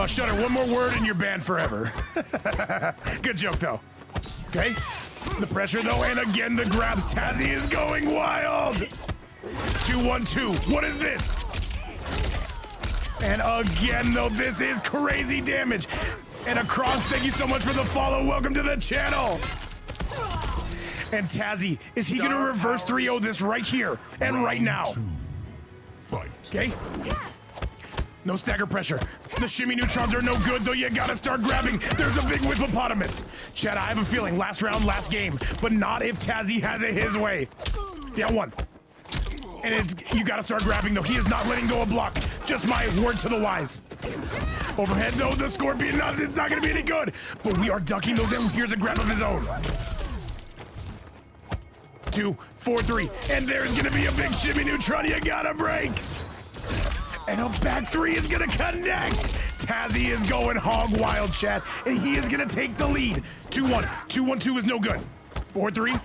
Shudder, one more word and you're banned forever. Good joke though. Okay. The pressure though, and again the grabs. Tazzy is going wild. 2-1-2. What is this? And again though, this is crazy damage. And across, thank you so much for the follow. Welcome to the channel. And Tazzy, is he gonna reverse 3-0 this right here and right now? Fight. Okay. No stagger pressure. The shimmy neutrons are no good, though you gotta start grabbing. There's a big whippopotamus. Chad, I have a feeling last round, last game, but not if Tazzy has it his way. Down 1. And you gotta start grabbing, though. He is not letting go of block. Just my word to the wise. Overhead, though, the Scorpion, it's not gonna be any good. But we are ducking those in. Here's a grab of his own. 2, 4, 3. And there's gonna be a big shimmy neutron. You gotta break. And a back 3 is gonna connect. Tazzy is going hog wild, chat, and he is gonna take the lead. 2-1. 2-1-2 is no good. 4-3.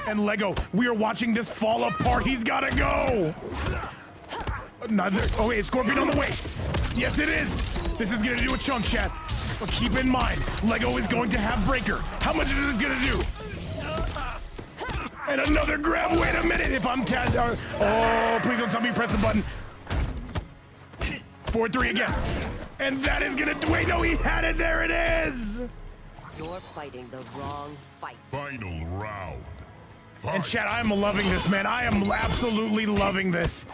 And Lego, we are watching this fall apart. He's gotta go. Another. Oh wait, Scorpion on the way. Yes, it is. This is gonna do a chunk, chat. But keep in mind, Lego is going to have breaker. How much is this gonna do? And another grab. Wait a minute. If I'm Taz. Oh, please don't tell me press the button. 4-3 again. And that is gonna, wait, no, he had it, there it is. You're fighting the wrong fight. Final round. Fight. And chat, I am loving this, man. I am absolutely loving this.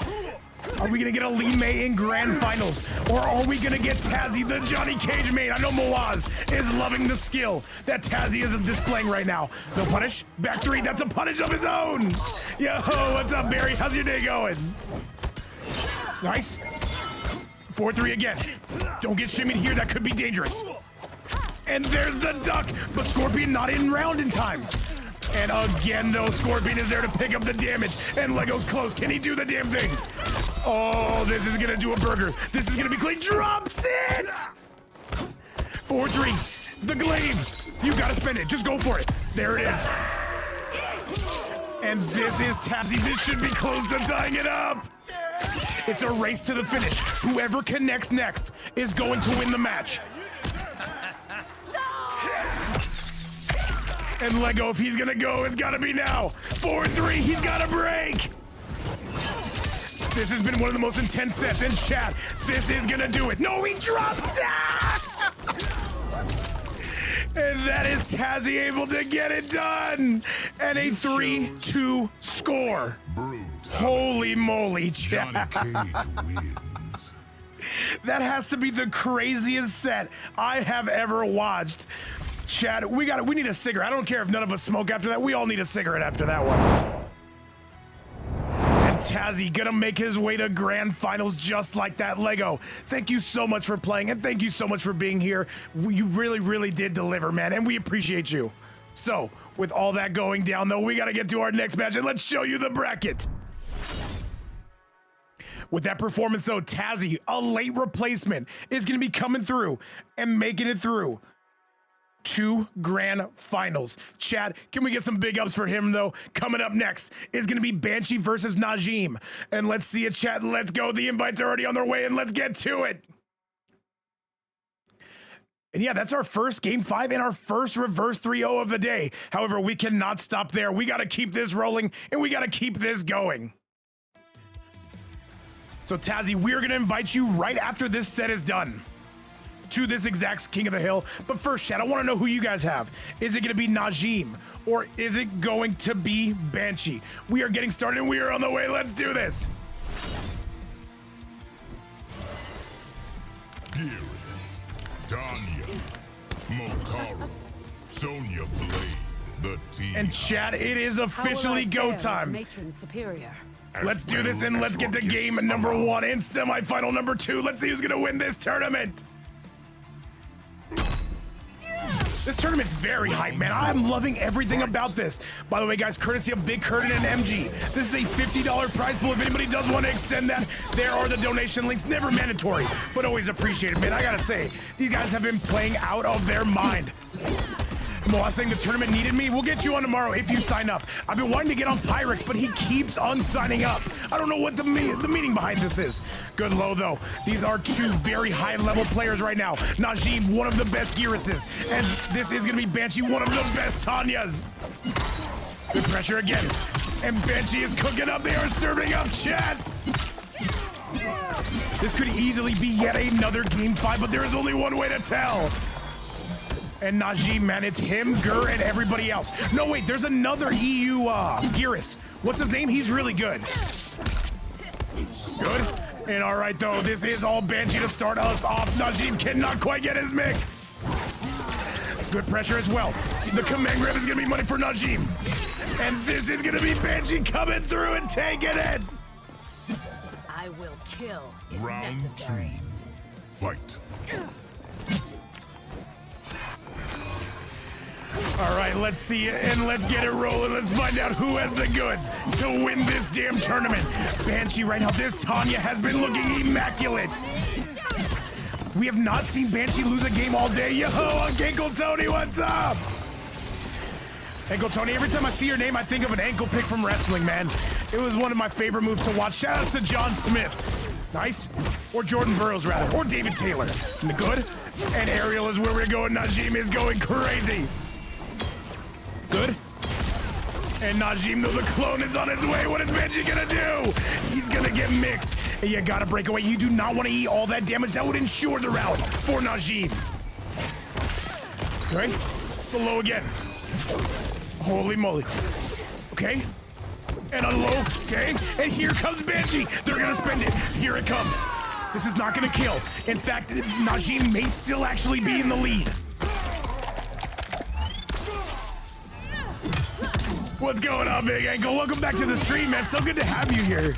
Are we gonna get a Li-Mei in grand finals? Or are we gonna get Tazzy, the Johnny Cage main? I know Moaz is loving the skill that Tazzy is displaying right now. No punish, back 3, that's a punish of his own. Yo, what's up, Barry? How's your day going? Nice. 4-3 again. Don't get shimmied here, that could be dangerous. And there's the duck, but Scorpion not in round in time. And again, though, Scorpion is there to pick up the damage, and Lego's close. Can he do the damn thing? Oh, this is gonna do a burger. This is gonna be clean. Drops it! 4-3. The glaive. You gotta spend it. Just go for it. There it is. And this is Tazzy. This should be close to tying it up. It's a race to the finish. Whoever connects next is going to win the match. And Lego, if he's gonna go, it's gotta be now. 4-3, he's gotta break. This has been one of the most intense sets in chat. This is gonna do it. No, he dropped it! And that is Tazzy able to get it done. And a 3-2 score. Holy moly, chat. Johnny Cage wins. That has to be the craziest set I have ever watched. Chat, we need a cigarette. I don't care if none of us smoke after that. We all need a cigarette after that one. And Tazzy gonna make his way to grand finals just like that. Lego, thank you so much for playing, and thank you so much for being here. You really, really did deliver, man, and we appreciate you. So, with all that going down, though, we gotta get to our next match, and let's show you the bracket. With that performance, though, Tazzy, a late replacement, is gonna be coming through and making it through 2 grand finals. Chat, can we get some big ups for him, though? Coming up next is going to be Banshee versus Najm. And let's see it, chat. Let's go. The invites are already on their way, and let's get to it. And yeah, that's our first game 5 and our first reverse 3-0 of the day. However, we cannot stop there. We got to keep this rolling, and we got to keep this going. So, Tazzy, we're going to invite you right after this set is done to this exact King of the Hill. But first, chat, I want to know who you guys have. Is it going to be Najm, or is it going to be Banshee? We are getting started, and we are on the way. Let's do this. Geras, TANYA, Motaro, Sonya Blade, the team. And chat, it is officially go time. Matron superior. Let's do this and let's get to game number 1 and semifinal number 2. Let's see who's gonna win this tournament. This tournament's very hype, man. I'm loving everything about this. By the way, guys, courtesy of Big Curtin and MG, this is a $50 prize pool. If anybody does want to extend that, there are the donation links. Never mandatory, but always appreciated, man. I gotta say, these guys have been playing out of their mind. Moa saying the tournament needed me. We'll get you on tomorrow if you sign up. I've been wanting to get on Pyrex, but he keeps unsigning up. I don't know what the meaning behind this is. Good low, though. These are two very high-level players right now. Najm, one of the best Gerases, and this is going to be Banshee, one of the best Tanyas. Good pressure again. And Banshee is cooking up. They are serving up, chat. This could easily be yet another game 5, but there is only one way to tell. And Najm, man, it's him, Gur, and everybody else. No, wait, there's another EU Geras. What's his name? He's really good. Good. And all right, though, this is all Banshee to start us off. Najm cannot quite get his mix. Good pressure as well. The command grab is going to be money for Najm. And this is going to be Banshee coming through and taking it. I will kill if Round necessary. 2. Fight. All right, let's see it and let's get it rolling. Let's find out who has the goods to win this damn tournament. Banshee right now, this TANYA has been looking immaculate. We have not seen Banshee lose a game all day. Yo, Ankle Tony, what's up? Ankle Tony, every time I see your name, I think of an ankle pick from wrestling, man. It was one of my favorite moves to watch. Shout out to John Smith. Nice. Or Jordan Burroughs, rather. Or David Taylor. Good. And Ariel is where we're going. Najm is going crazy. Good. And Najm, though, the clone is on his way. What is Banshee gonna do? He's gonna get mixed. And you gotta break away. You do not want to eat all that damage. That would ensure the round for Najm. Okay. Below again. Holy moly. Okay. And on low. Okay. And here comes Banshee. They're gonna spend it. Here it comes. This is not gonna kill. In fact, Najm may still actually be in the lead. What's going on, Big Ankle? Welcome back to the stream, man. So good to have you here.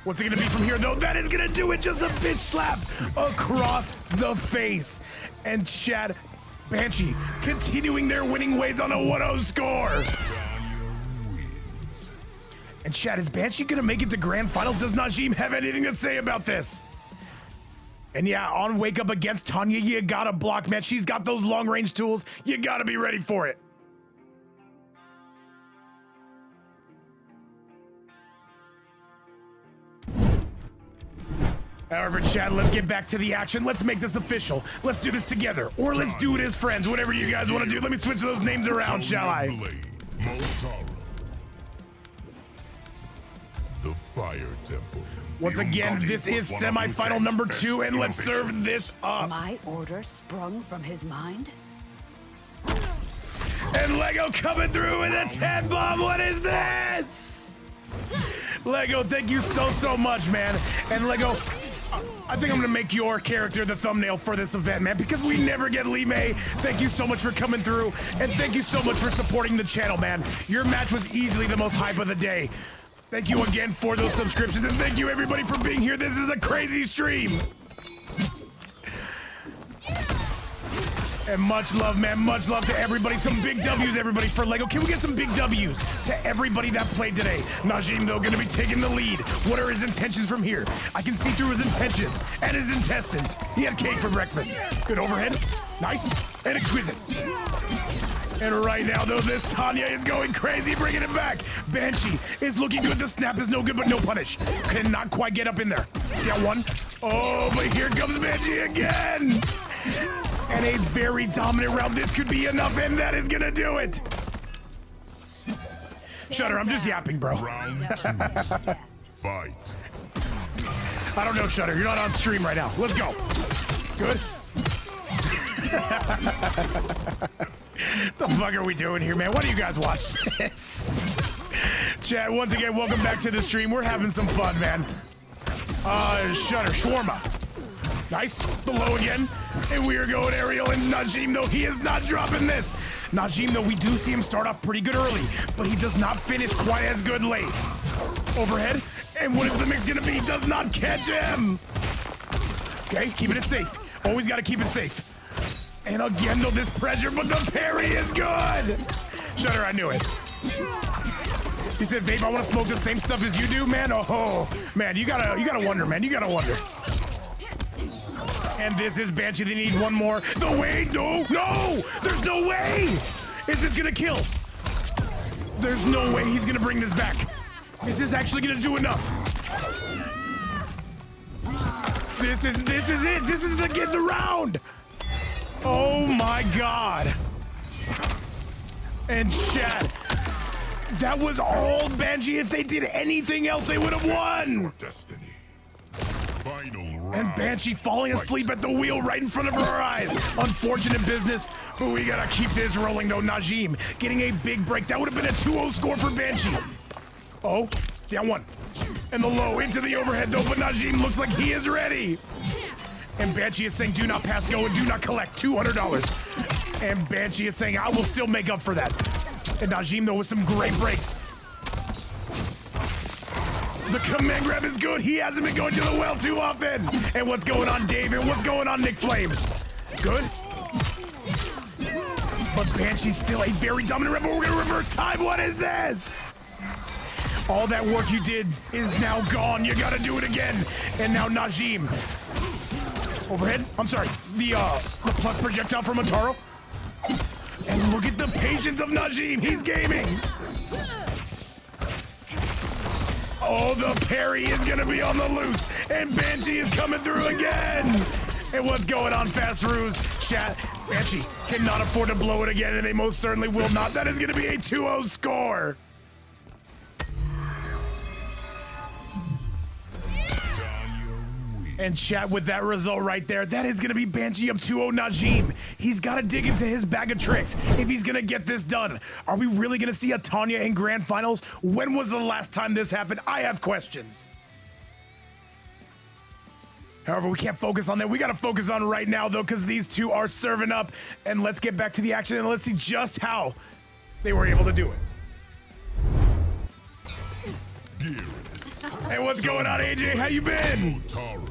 What's it gonna be from here, though? That is gonna do it. Just a bitch slap across the face. And Chad, Banshee continuing their winning ways on a 1-0 score. TANYA wins. And Chad, is Banshee gonna make it to grand finals? Does Najm have anything to say about this? And yeah, on Wake Up against TANYA, you gotta block, man. She's got those long range tools. You gotta be ready for it. However, Chad, let's get back to the action. Let's make this official. Let's do this together. Or let's do it as friends, whatever you guys want to do. Let me switch those names around, shall I? Blade, Motaro. The Fire Temple. Once again, this is semifinal number 2, and let's serve this up. My order sprung from his mind? And Lego coming through with a 10 bomb. What is this? Lego, thank you so much, man. And Lego, I think I'm gonna make your character the thumbnail for this event, man, because we never get Li-Mei. Thank you so much for coming through, and thank you so much for supporting the channel, man. Your match was easily the most hype of the day. Thank you again for those subscriptions, and thank you everybody for being here. This is a crazy stream. And much love, man. Much love to everybody. Some big W's, everybody, for Lego. Can we get some big W's to everybody that played today? Najm, though, going to be taking the lead. What are his intentions from here? I can see through his intentions and his intestines. He had cake for breakfast. Good overhead. Nice and exquisite. And right now, though, this TANYA is going crazy, bringing it back. Banshee is looking good. The snap is no good, but no punish. Cannot quite get up in there. Down one. Oh, but here comes Banshee again. And a very dominant round. This could be enough, and that is gonna do it. Shutter, I'm just yapping, bro. Round 2. Fight. I don't know, Shutter. You're not on stream right now. Let's go. Good. The fuck are we doing here, man? Why do you guys watch this? Chat, once again, welcome back to the stream. We're having some fun, man. Shutter, shawarma. Nice. The low again. And we are going aerial. And Najm, though, he is not dropping this. Najm, though, we do see him start off pretty good early, but he does not finish quite as good late. Overhead. And what is the mix gonna be? Does not catch him. Okay, keeping it safe. Always gotta keep it safe. And again, though, this pressure, but the parry is good. Shutter, I knew it. He said, Vape, I want to smoke the same stuff as you do, man. Oh, man, you gotta wonder, man. You gotta wonder. And this is Banshee. They need one more. The way, no, there's no way. Is this gonna kill? There's no way he's gonna bring this back. Is this actually gonna do enough? This is it. This is to get the round. Oh my God. And Chad, that was all Banshee. If they did anything else, they would have won. Destiny. Final round. And Banshee falling asleep at the wheel right in front of our eyes. Unfortunate business, but we gotta keep this rolling though. Najm getting a big break. That would have been a 2-0 score for Banshee. Oh, down one. And the low into the overhead though, but Najm looks like he is ready. And Banshee is saying, do not pass go and do not collect $200. And Banshee is saying, I will still make up for that. And Najm though with some great breaks. The command grab is good. He hasn't been going to the well too often. And what's going on, David? What's going on, Nick Flames? Good. But Banshee's still a very dominant rebel. We're gonna reverse time. What is this? All that work you did is now gone. You gotta do it again. And now Najm. Overhead? I'm sorry. The plus projectile from Motaro. And look at the patience of Najm. He's gaming. Oh, the parry is gonna be on the loose. And Banshee is coming through again. And what's going on, Fast Ruse? Chat, Banshee cannot afford to blow it again, and they most certainly will not. That is gonna be a 2-0 score. And chat, with that result right there, that is gonna be Banshee up 2-0 Najm. He's gotta dig into his bag of tricks if he's gonna get this done. Are we really gonna see a TANYA in Grand Finals? When was the last time this happened? I have questions. However, we can't focus on that. We gotta focus on right now though, because these two are serving up. And let's get back to the action and let's see just how they were able to do it. Geras. Hey, what's going on, AJ? How you been? Motaro.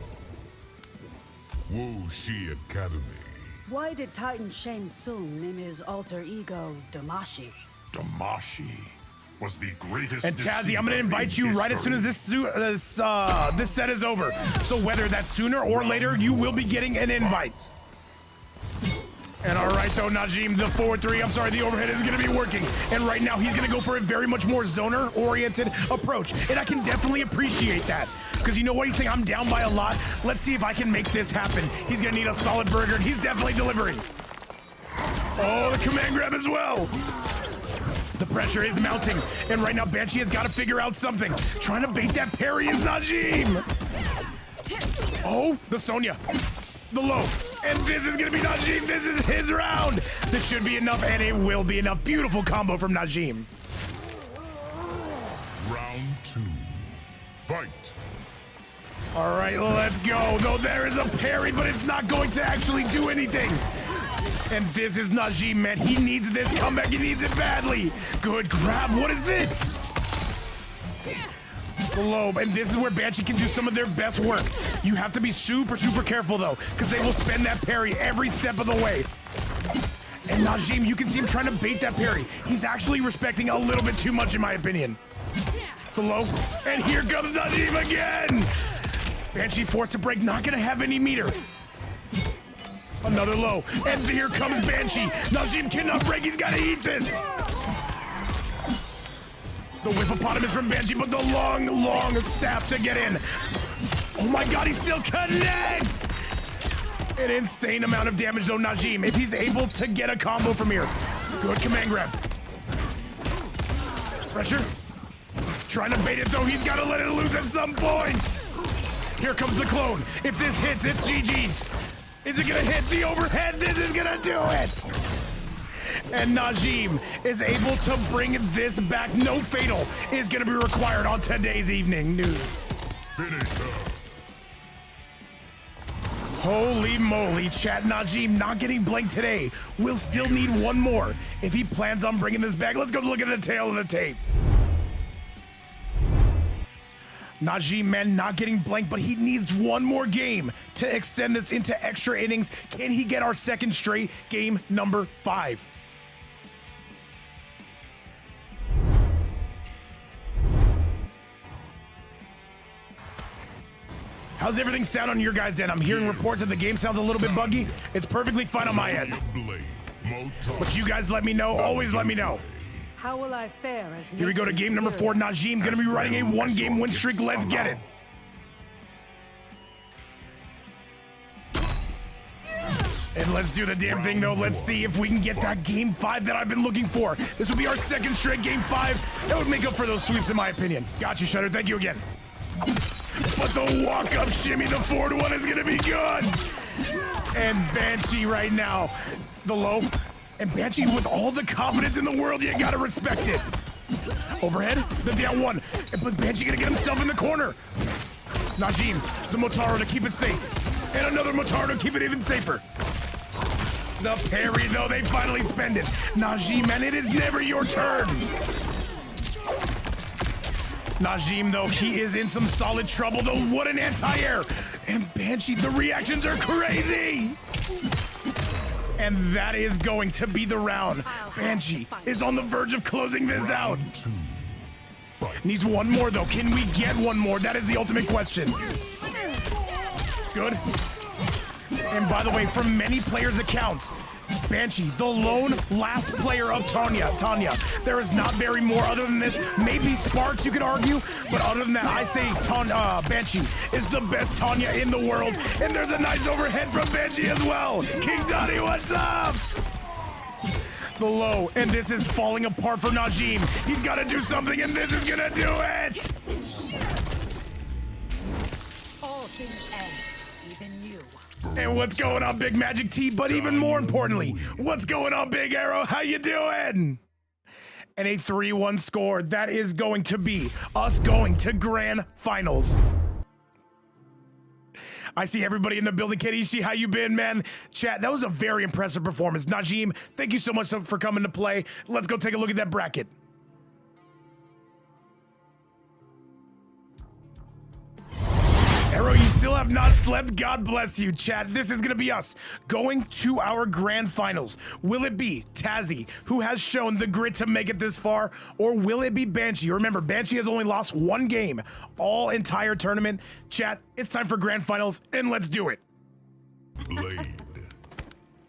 Woshi Academy. Why did Titan Shang Tsung name his alter ego Damashi? Damashi was the greatest. And Tazzy, I'm gonna invite you right as soon as this set is over. So whether that's sooner or later, you will be getting an invite. And all right, though, Najm, the forward three, I'm sorry, the overhead is going to be working. And right now, he's going to go for a very much more zoner-oriented approach. And I can definitely appreciate that. Because you know what? He's saying, I'm down by a lot. Let's see if I can make this happen. He's going to need a solid burger, and he's definitely delivering. Oh, the command grab as well. The pressure is mounting. And right now, Banshee has got to figure out something. Trying to bait that parry is Najm. Oh, the Sonya. The low. And this is gonna be Najm. This is his round. This should be enough, and it will be enough. Beautiful combo from Najm. Round 2. Fight. All right, let's go. Though there is a parry, but it's not going to actually do anything. And this is Najm, man. He needs this comeback. He needs it badly. Good grab. What is this? Low, and this is where Banshee can do some of their best work. You have to be super, super careful though, because they will spend that parry every step of the way. And Najm, you can see him trying to bait that parry. He's actually respecting a little bit too much, in my opinion. The low, and here comes Najm again. Banshee forced to break, not gonna have any meter. Another low, and here comes Banshee. Najm cannot break, he's gotta eat this. The whiffopotamus from Banshee, but the long, long staff to get in. Oh my God, he still connects! An insane amount of damage though, Najm, if he's able to get a combo from here. Good command grab. Pressure. Trying to bait it though, he's gotta let it loose at some point. Here comes the clone. If this hits, it's GG's. Is it gonna hit the overhead? This is gonna do it! And Najm is able to bring this back. No fatal is going to be required on today's evening news. Finish her. Holy moly, chat. Najm not getting blanked today. We'll still need one more if he plans on bringing this back. Let's go look at the tail of the tape. Najm, man, not getting blanked, but he needs one more game to extend this into extra innings. Can he get our second straight game number 5? How's everything sound on your guys' end? I'm hearing reports that the game sounds a little bit buggy. It's perfectly fine on my end. But you guys let me know. Always let me know. How will I fare as Here we go to game number 4. Najm gonna be running a 1-game win streak. Let's get it. And let's do the damn thing though. Let's see if we can get that game 5 that I've been looking for. This will be our second straight game 5. That would make up for those sweeps in my opinion. Gotcha, Shutter. Thank you again. But the walk-up shimmy, the forward one is gonna be good. And Banshee right now, the low. And Banshee with all the confidence in the world, you gotta respect it. Overhead, the down one. But Banshee gonna get himself in the corner. Najm, the Motaro to keep it safe. And another Motaro to keep it even safer. The parry though, they finally spend it. Najm, man, it is never your turn. Najm though, he is in some solid trouble though. What an anti-air. And Banshee, the reactions are crazy. And that is going to be the round. Banshee is on the verge of closing this out. Needs one more though. Can we get one more? That is the ultimate question. Good. And by the way, from many players' accounts, Banshee, the lone last player of TANYA. There is not very more other than this. Maybe Sparks, you could argue, but other than that, I say Banshee is the best TANYA in the world. And there's a nice overhead from Banshee as well. King Donnie, what's up? The low, and this is falling apart for Najm. He's got to do something, and this is gonna do it. all things end, even you. And what's going on, Big Magic T? But even more importantly, what's going on, Big Arrow? How you doing? And a 3-1 score. That is going to be us going to grand finals. I see everybody in the building. Kenichi, how you been, man? Chat, that was a very impressive performance. Najm, thank you so much for coming to play. Let's go take a look at that bracket. Arrow, you still have not slept. God bless you, chat. This is going to be us going to our grand finals. Will it be Tazzy, who has shown the grit to make it this far, or will it be Banshee? Remember, Banshee has only lost one game all entire tournament. Chat, it's time for grand finals, and let's do it. Blade.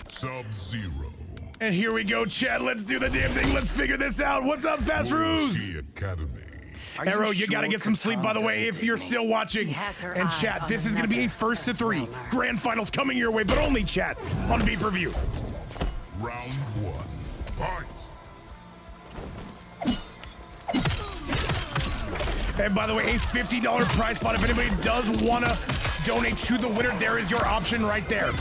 Sub-Zero. And here we go, chat. Let's do the damn thing. Let's figure this out. What's up, Fast Ruse? Academy. Arrow, you gotta get some sleep, by the way, if you're still watching. And chat, this is gonna be a 1st to 3 grand finals coming your way, but only chat on pay-per-view. Round 1. Fight. And by the way, a $50 prize pot. If anybody does wanna donate to the winner, there is your option right there.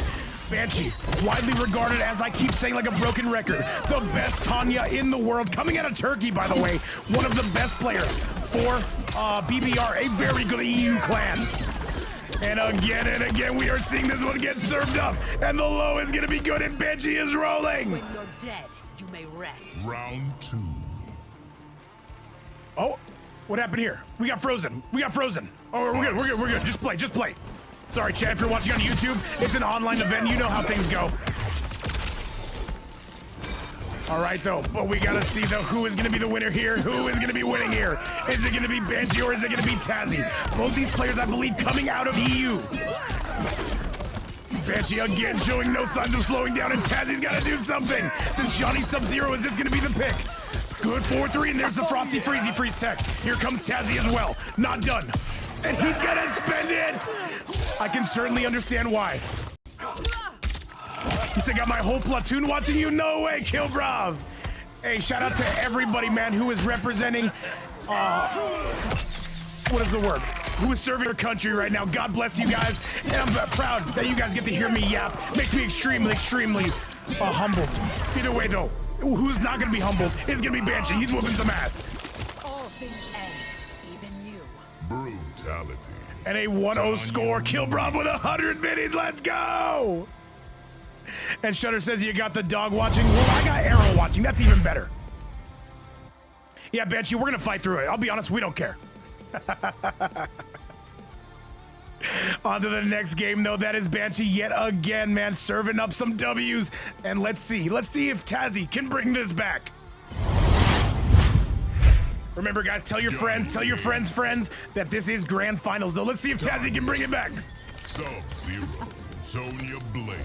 Banshee, widely regarded as, I keep saying like a broken record, the best TANYA in the world. Coming out of Turkey, by the way, one of the best players for BBR, a very good EU clan. And again, we are seeing this one get served up. And the low is going to be good, and Banshee is rolling. When you're dead, you may rest. Round 2. Oh, what happened here? We got frozen. Oh, we're good. Just play. Sorry, chat, if you're watching on YouTube, it's an online event. You know how things go. All right, though, but we got to see, though, who is going to be the winner here? Who is going to be winning here? Is it going to be Banshee or is it going to be Tazzy? Both these players, I believe, coming out of EU. Banshee again showing no signs of slowing down, and Tazzy's got to do something. This Johnny Sub-Zero, is this going to be the pick? Good 4-3, and there's the Frosty Freezy Freeze tech. Here comes Tazzy as well. Not done. And he's gonna spend it! I can certainly understand why. He said, got my whole platoon watching you? No way, Kill Brav! Hey, shout out to everybody, man, who is representing, what is the word? Who is serving your country right now. God bless you guys. And I'm proud that you guys get to hear me yap. Makes me extremely humbled. Either way, though, who's not gonna be humbled is gonna be Banshee. He's whooping some ass. All things end, even you. Brute. Fatality. And a 1-0 score. Killbrob with 100 minis. Let's go. And Shutter says you got the dog watching. Well, I got Arrow watching. That's even better. Yeah, Banshee, we're going to fight through it. I'll be honest, we don't care. On to the next game, though. That is Banshee yet again, man, serving up some W's. And let's see if Tazzy can bring this back. Remember, guys, tell your friends that this is grand finals, though. Let's see if Tazzy can bring it back. Sub-Zero. TANYA Blade.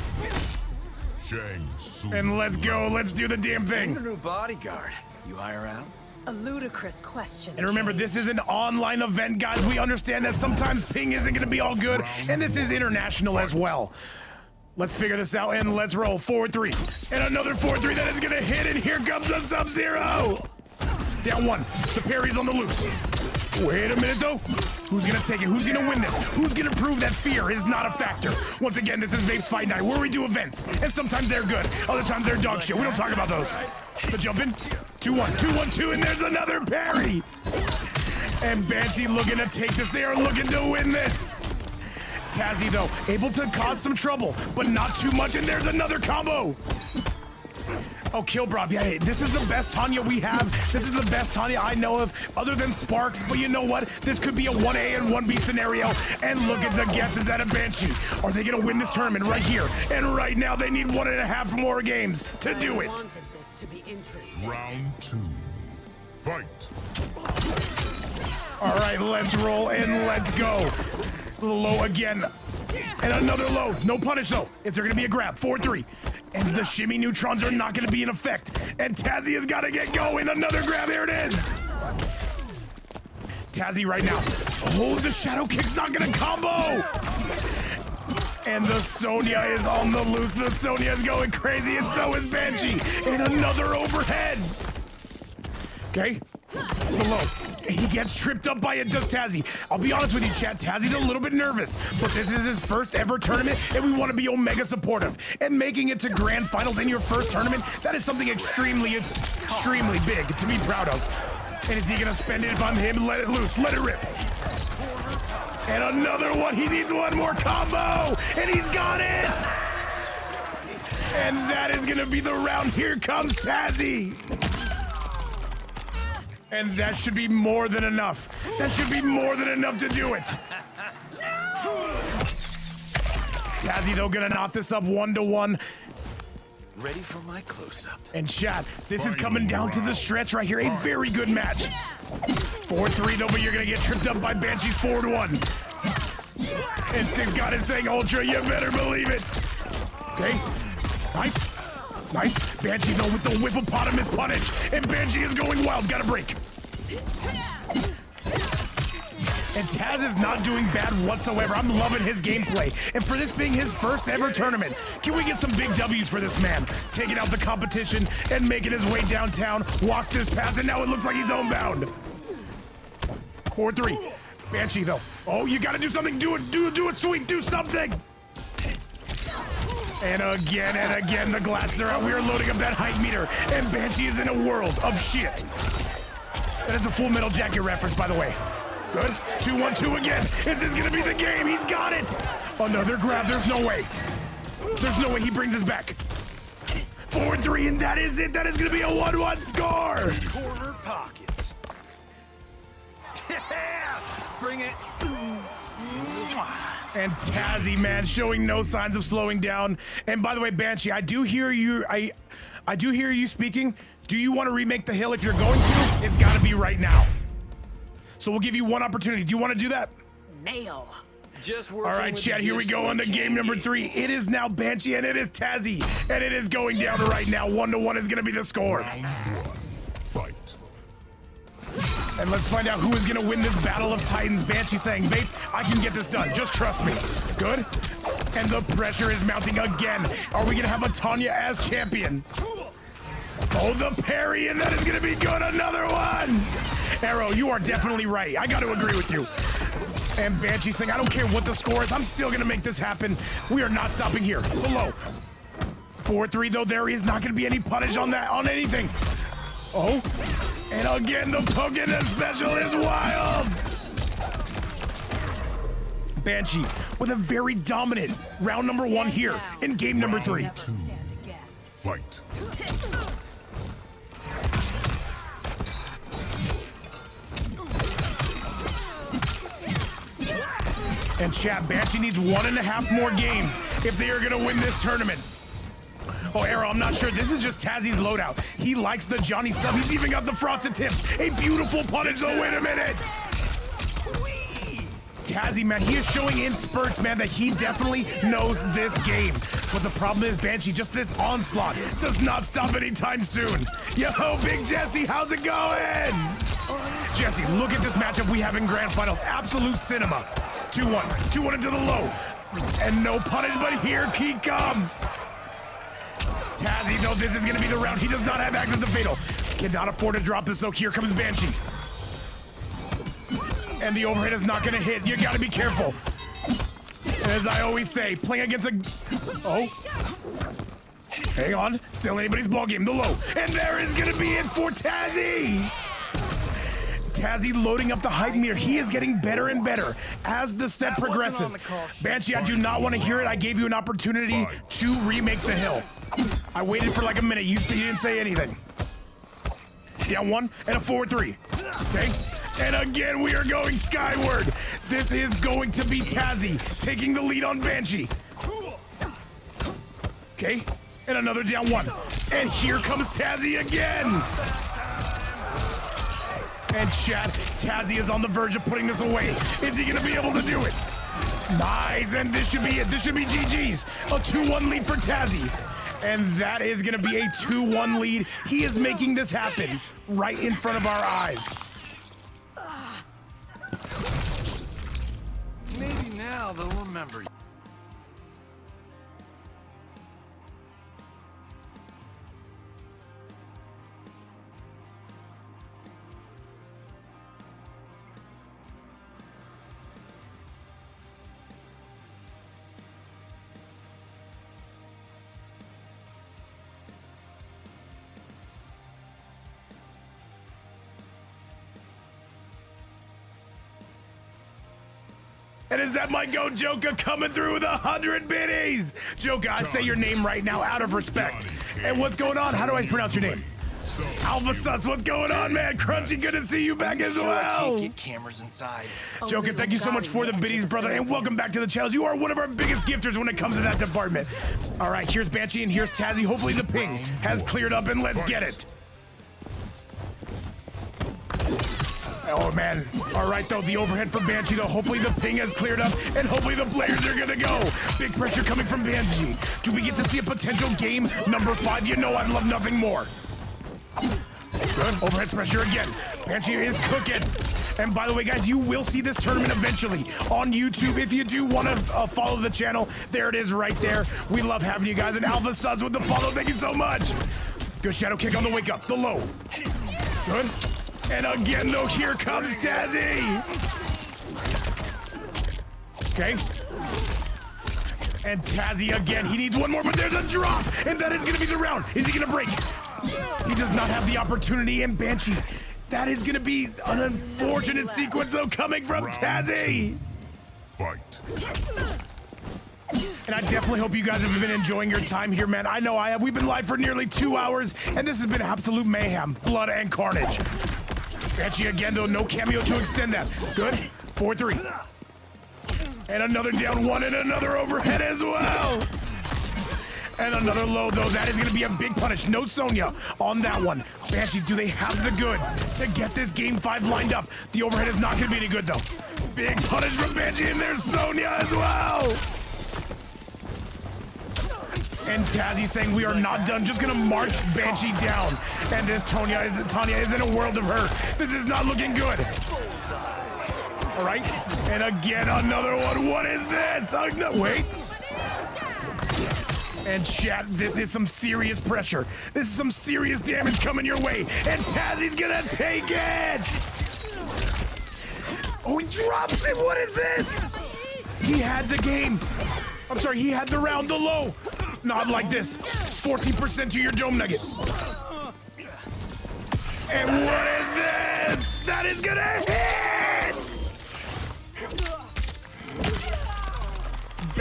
Shang Tsung. And let's go. Let's do the damn thing. A new bodyguard. You hire out? A ludicrous question. And remember, this is an online event, guys. We understand that sometimes ping isn't going to be all good, and this is international as well. Let's figure this out, and let's roll. 4-3. And another 4-3 that is going to hit, and here comes a Sub-Zero. Down one. The parry's on the loose. Wait a minute, though. Who's going to take it? Who's going to win this? Who's going to prove that fear is not a factor? Once again, this is Vape's Fight Night, where we do events, and sometimes they're good. Other times they're dog shit. We don't talk about those. The jump in. 2-1, 2-1-2, and there's another parry. And Banshee looking to take this. They are looking to win this. Tazzy, though, able to cause some trouble, but not too much, and there's another combo. Oh, Killbrob, yeah, this is the best TANYA we have. This is the best TANYA I know of, other than Sparks, but you know what? This could be a 1A and 1B scenario, and look at the guesses out of Banshee. Are they gonna win this tournament right here? And right now, they need 1.5 more games to do it. To be interesting. Round 2. Fight. All right, let's roll and let's go. Low again. And another low. No punish, though. Is there going to be a grab? 4-3. And the shimmy neutrons are not going to be in effect. And Tazzy has got to get going. Another grab. Here it is. Tazzy right now. Oh, the shadow kick's not going to combo. And the Sonya is on the loose. The Sonya is going crazy, and so is Banshee. And another overhead. Okay. Below. He gets tripped up by it, does Tazzy. I'll be honest with you, chat. Tazzy's a little bit nervous, but this is his first ever tournament, and we want to be omega supportive. And making it to grand finals in your first tournament, that is something extremely big to be proud of. And is he going to spend it? If I'm him, let it loose. Let it rip. And another one. He needs one more combo, and he's got it. And that is going to be the round. Here comes Tazzy. And that should be more than enough. That should be more than enough to do it. Tazzy, though, gonna knock this up 1-1. Ready for my close-up. And chat, this is coming down to the stretch right here. A very good match. 4-3, though, but you're gonna get tripped up by Banshee's 4-1. And Six God is saying Ultra, you better believe it. Okay, nice. Nice. Banshee, though, with the whiffopotamus punish. And Banshee is going wild. Got a break. And Taz is not doing bad whatsoever. I'm loving his gameplay. And for this being his first ever tournament, can we get some big W's for this man? Taking out the competition and making his way downtown. Walk this pass, and now it looks like he's homebound. 4-3. Banshee, though. Oh, you got to do something. Do it, sweet. Do something. And again, the glasses are out. We are loading up that height meter, and Banshee is in a world of shit. That is a Full Metal Jacket reference, by the way. Good. 2-1-2 again. Is this gonna be the game? He's got it. Another grab. There's no way. There's no way he brings us back. 4-3, and that is it. That is gonna be a 1-1 score. Corner pockets. Yeah, bring it. And Tazzy, man, showing no signs of slowing down. And by the way, Banshee, I do hear you. I do hear you speaking. Do you want to remake the hill? If you're going to, it's got to be right now. So we'll give you one opportunity. Do you want to do that? Nail. Just all right, chat, here we go on to game number 3. It is now Banshee, and it is Tazzy. And it is going down right now. 1-1 is going to be the score. Round 1. Fight. And let's find out who is going to win this Battle of Titans. Banshee saying, Vape, I can get this done. Just trust me. Good. And the pressure is mounting again. Are we going to have a TANYA as champion? Oh, the parry, and that is going to be good. Another one. Arrow, you are definitely right. I got to agree with you. And Banshee saying, I don't care what the score is. I'm still going to make this happen. We are not stopping here. Below. 4-3, though. There is not going to be any punish on that, on anything. Oh. And again, the poke in the special is wild. Banshee with a very dominant round number 1 here in game number 3. Fight. And chat, Banshee needs 1.5 more games if they are gonna win this tournament. Oh, Arrow, I'm not sure. This is just Tazzy's loadout. He likes the Johnny sub. He's even got the frosted tips. A beautiful punish. Oh, wait a minute. Tazzy, man, he is showing in spurts, man, that he definitely knows this game. But the problem is, Banshee, just this onslaught does not stop anytime soon. Yo, Big Jesse, how's it going? Jesse, look at this matchup we have in Grand Finals. Absolute cinema. 2-1. 2-1 into the low. And no punish, but here he comes. Tazzy, though, this is going to be the round. He does not have access to Fatal. Cannot afford to drop this, so here comes Banshee. And the overhead is not going to hit. You got to be careful. And as I always say, playing against a... Oh. Hang on. Still anybody's ballgame. The low. And there is going to be it for Tazzy. Tazzy loading up the hype meter. He is getting better and better as the set progresses. Banshee, I do not want to hear it. I gave you an opportunity to remake the hill. I waited for like a minute. You didn't say anything. Down 1 and a forward 3. Okay. And again, we are going skyward. This is going to be Tazzy taking the lead on Banshee. Okay. And another down 1. And here comes Tazzy again. And chat, Tazzy is on the verge of putting this away. Is he going to be able to do it? Nice, and this should be it. This should be GG's. A 2-1 lead for Tazzy. And that is going to be a 2-1 lead. He is making this happen right in front of our eyes. Maybe now they'll remember you. And is that my goat Joker coming through with 100 biddies? Joker, I say your name right now out of respect. And what's going on? How do I pronounce your name? Alpha Sus, what's going on, man? Crunchy, good to see you back as well. Can't get cameras inside. Joker, thank you so much for the biddies, brother, and welcome back to the channel. You are one of our biggest gifters when it comes to that department. All right, here's Banshee and here's Tazzy. Hopefully the ping has cleared up, and let's get it. Oh, man. All right, though, the overhead for Banshee, though. Hopefully the ping has cleared up, and hopefully the players are going to go. Big pressure coming from Banshee. Do we get to see a potential game number 5? You know I'd love nothing more. Good. Overhead pressure again. Banshee is cooking. And by the way, guys, you will see this tournament eventually on YouTube. If you do want to follow the channel, there it is right there. We love having you guys. And Alpha Suds with the follow. Thank you so much. Good shadow kick on the wake up. The low. Good. And again, though, here comes Tazzy. Okay. And Tazzy again. He needs one more, but there's a drop. And that is going to be the round. Is he going to break? He does not have the opportunity. And Banshee, that is going to be an unfortunate sequence, though, coming from Tazzy. Fight. And I definitely hope you guys have been enjoying your time here, man. I know I have. We've been live for nearly 2 hours, and this has been absolute mayhem, blood, and carnage. Banshee again, though, no cameo to extend that. Good. 4-3. And another down 1 and another overhead as well. And another low, though. That is going to be a big punish. No Sonya on that one. Banshee, do they have the goods to get this game 5 lined up? The overhead is not going to be any good, though. Big punish from Banshee, and there's Sonya as well. And Tazzy saying we are not done, just gonna march Banshee down. And this Tanya is in a world of hurt. This is not looking good. All right, and again, another one. What is this? Oh, no, wait. And chat, this is some serious pressure. This is some serious damage coming your way. And Tazzy's gonna take it. Oh, he drops it, what is this? He had the game. I'm sorry, he had the round, the low. Not like this. 14% to your dome nugget. And what is this? That is gonna hit!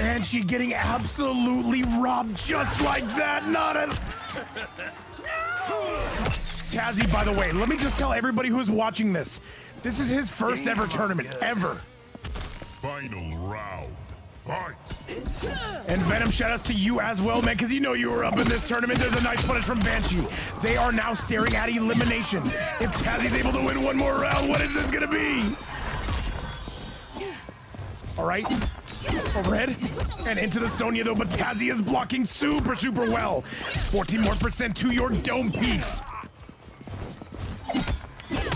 Banshee getting absolutely robbed just like that. Not a... Tazzy, by the way, let me just tell everybody who is watching this. This is his first ever tournament, ever. Final round. Fight. And Venom, shout outs to you as well, man, because you know you were up in this tournament. There's a nice punish from Banshee. They are now staring at elimination. If Tazzy's able to win one more round, what is this gonna be? All right, overhead and into the Sonya though, but Tazzy is blocking super, super well. 14% more to your dome piece.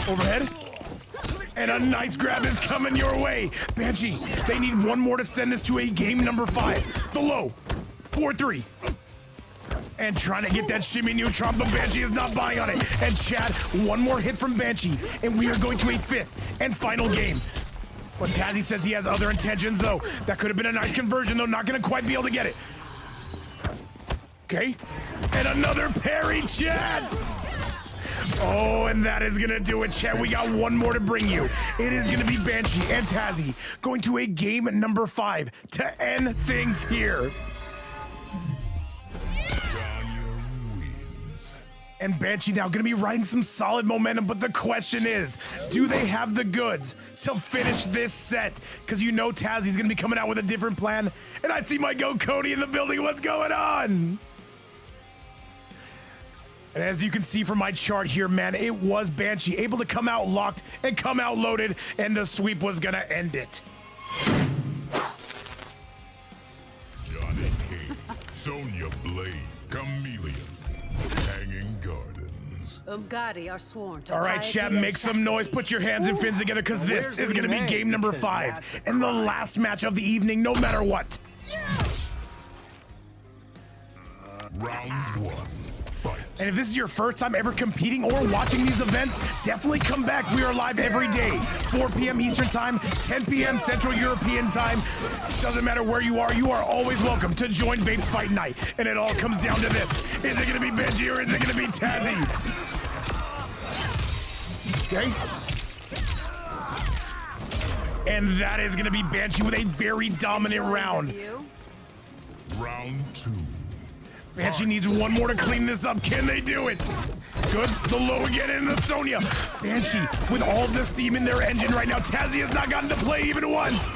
Overhead. And a nice grab is coming your way. Banshee, they need one more to send this to a game number 5. The low, 4-3. And trying to get that shimmy neutron, but Banshee is not buying on it. And Chad, one more hit from Banshee, and we are going to a 5th and final game. But Tazzy says he has other intentions though. That could have been a nice conversion though, not gonna quite be able to get it. Okay, and another parry, Chad. Oh, and that is gonna do it, Chad. We got one more to bring you. It is gonna be Banshee and Tazzy going to a game number 5 to end things here. TANYA wins. And Banshee now gonna be riding some solid momentum, but the question is, do they have the goods to finish this set? Because you know Tazzy's gonna be coming out with a different plan. And I see my Go Cody in the building. What's going on? And as you can see from my chart here, man, it was Banshee able to come out locked and come out loaded, and the sweep was gonna end it. Johnny King, Sonya Blade, Chameleon, Hanging Gardens. Umgadi are sworn to All right, piety chat, and make some chastity. noise, put your hands and fins together, because this Where's is gonna be Li-Mei? game number Because 5 that's a and the crime. last match of the evening, no matter what. Round 1. Fight. And if this is your first time ever competing or watching these events, definitely come back. We are live every day, 4 p.m. Eastern Time, 10 p.m. Central European Time. Doesn't matter where you are always welcome to join Vape's Fight Night. And it all comes down to this. Is it gonna be Banshee or is it gonna be Tazzy? Okay. And that is gonna be Banshee with a very dominant round. Round 2. Banshee needs one more to clean this up. Can they do it? Good. The low again in the Sonya. Banshee with all of the steam in their engine right now. Tazzy has not gotten to play even once.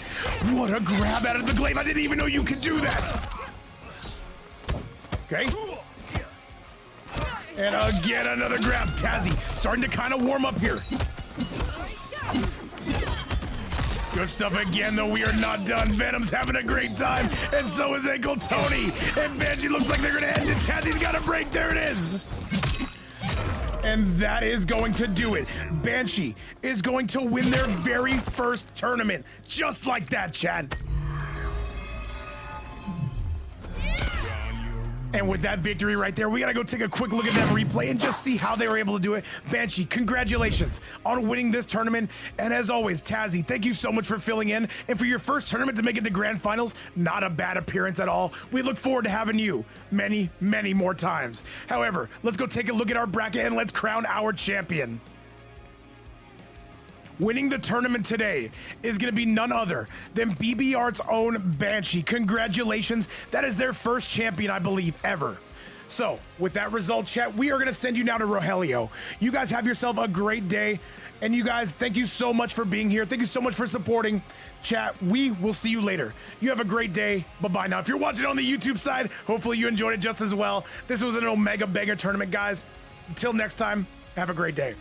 What a grab out of the glaive. I didn't even know you could do that. Okay. And again, another grab. Tazzy starting to kind of warm up here. Good stuff again, though. We are not done. Venom's having a great time, and so is Uncle Tony. And Banshee looks like they're going to end it. Tazzy's got a break. There it is. And that is going to do it. Banshee is going to win their very first tournament. Just like that, Chad. And with that victory right there, we gotta go take a quick look at that replay and just see how they were able to do it. Banshee, congratulations on winning this tournament. And as always, Tazzy, thank you so much for filling in. And for your first tournament to make it to grand finals, not a bad appearance at all. We look forward to having you many, many more times. However, let's go take a look at our bracket and let's crown our champion. Winning the tournament today is going to be none other than BB Art's own Banshee. Congratulations. That is their first champion, I believe, ever. So, with that result, chat, we are going to send you now to Rogelio. You guys have yourself a great day. And you guys, thank you so much for being here. Thank you so much for supporting. Chat, we will see you later. You have a great day. Bye-bye now. If you're watching on the YouTube side, hopefully you enjoyed it just as well. This was an Omega Banger tournament, guys. Until next time, have a great day.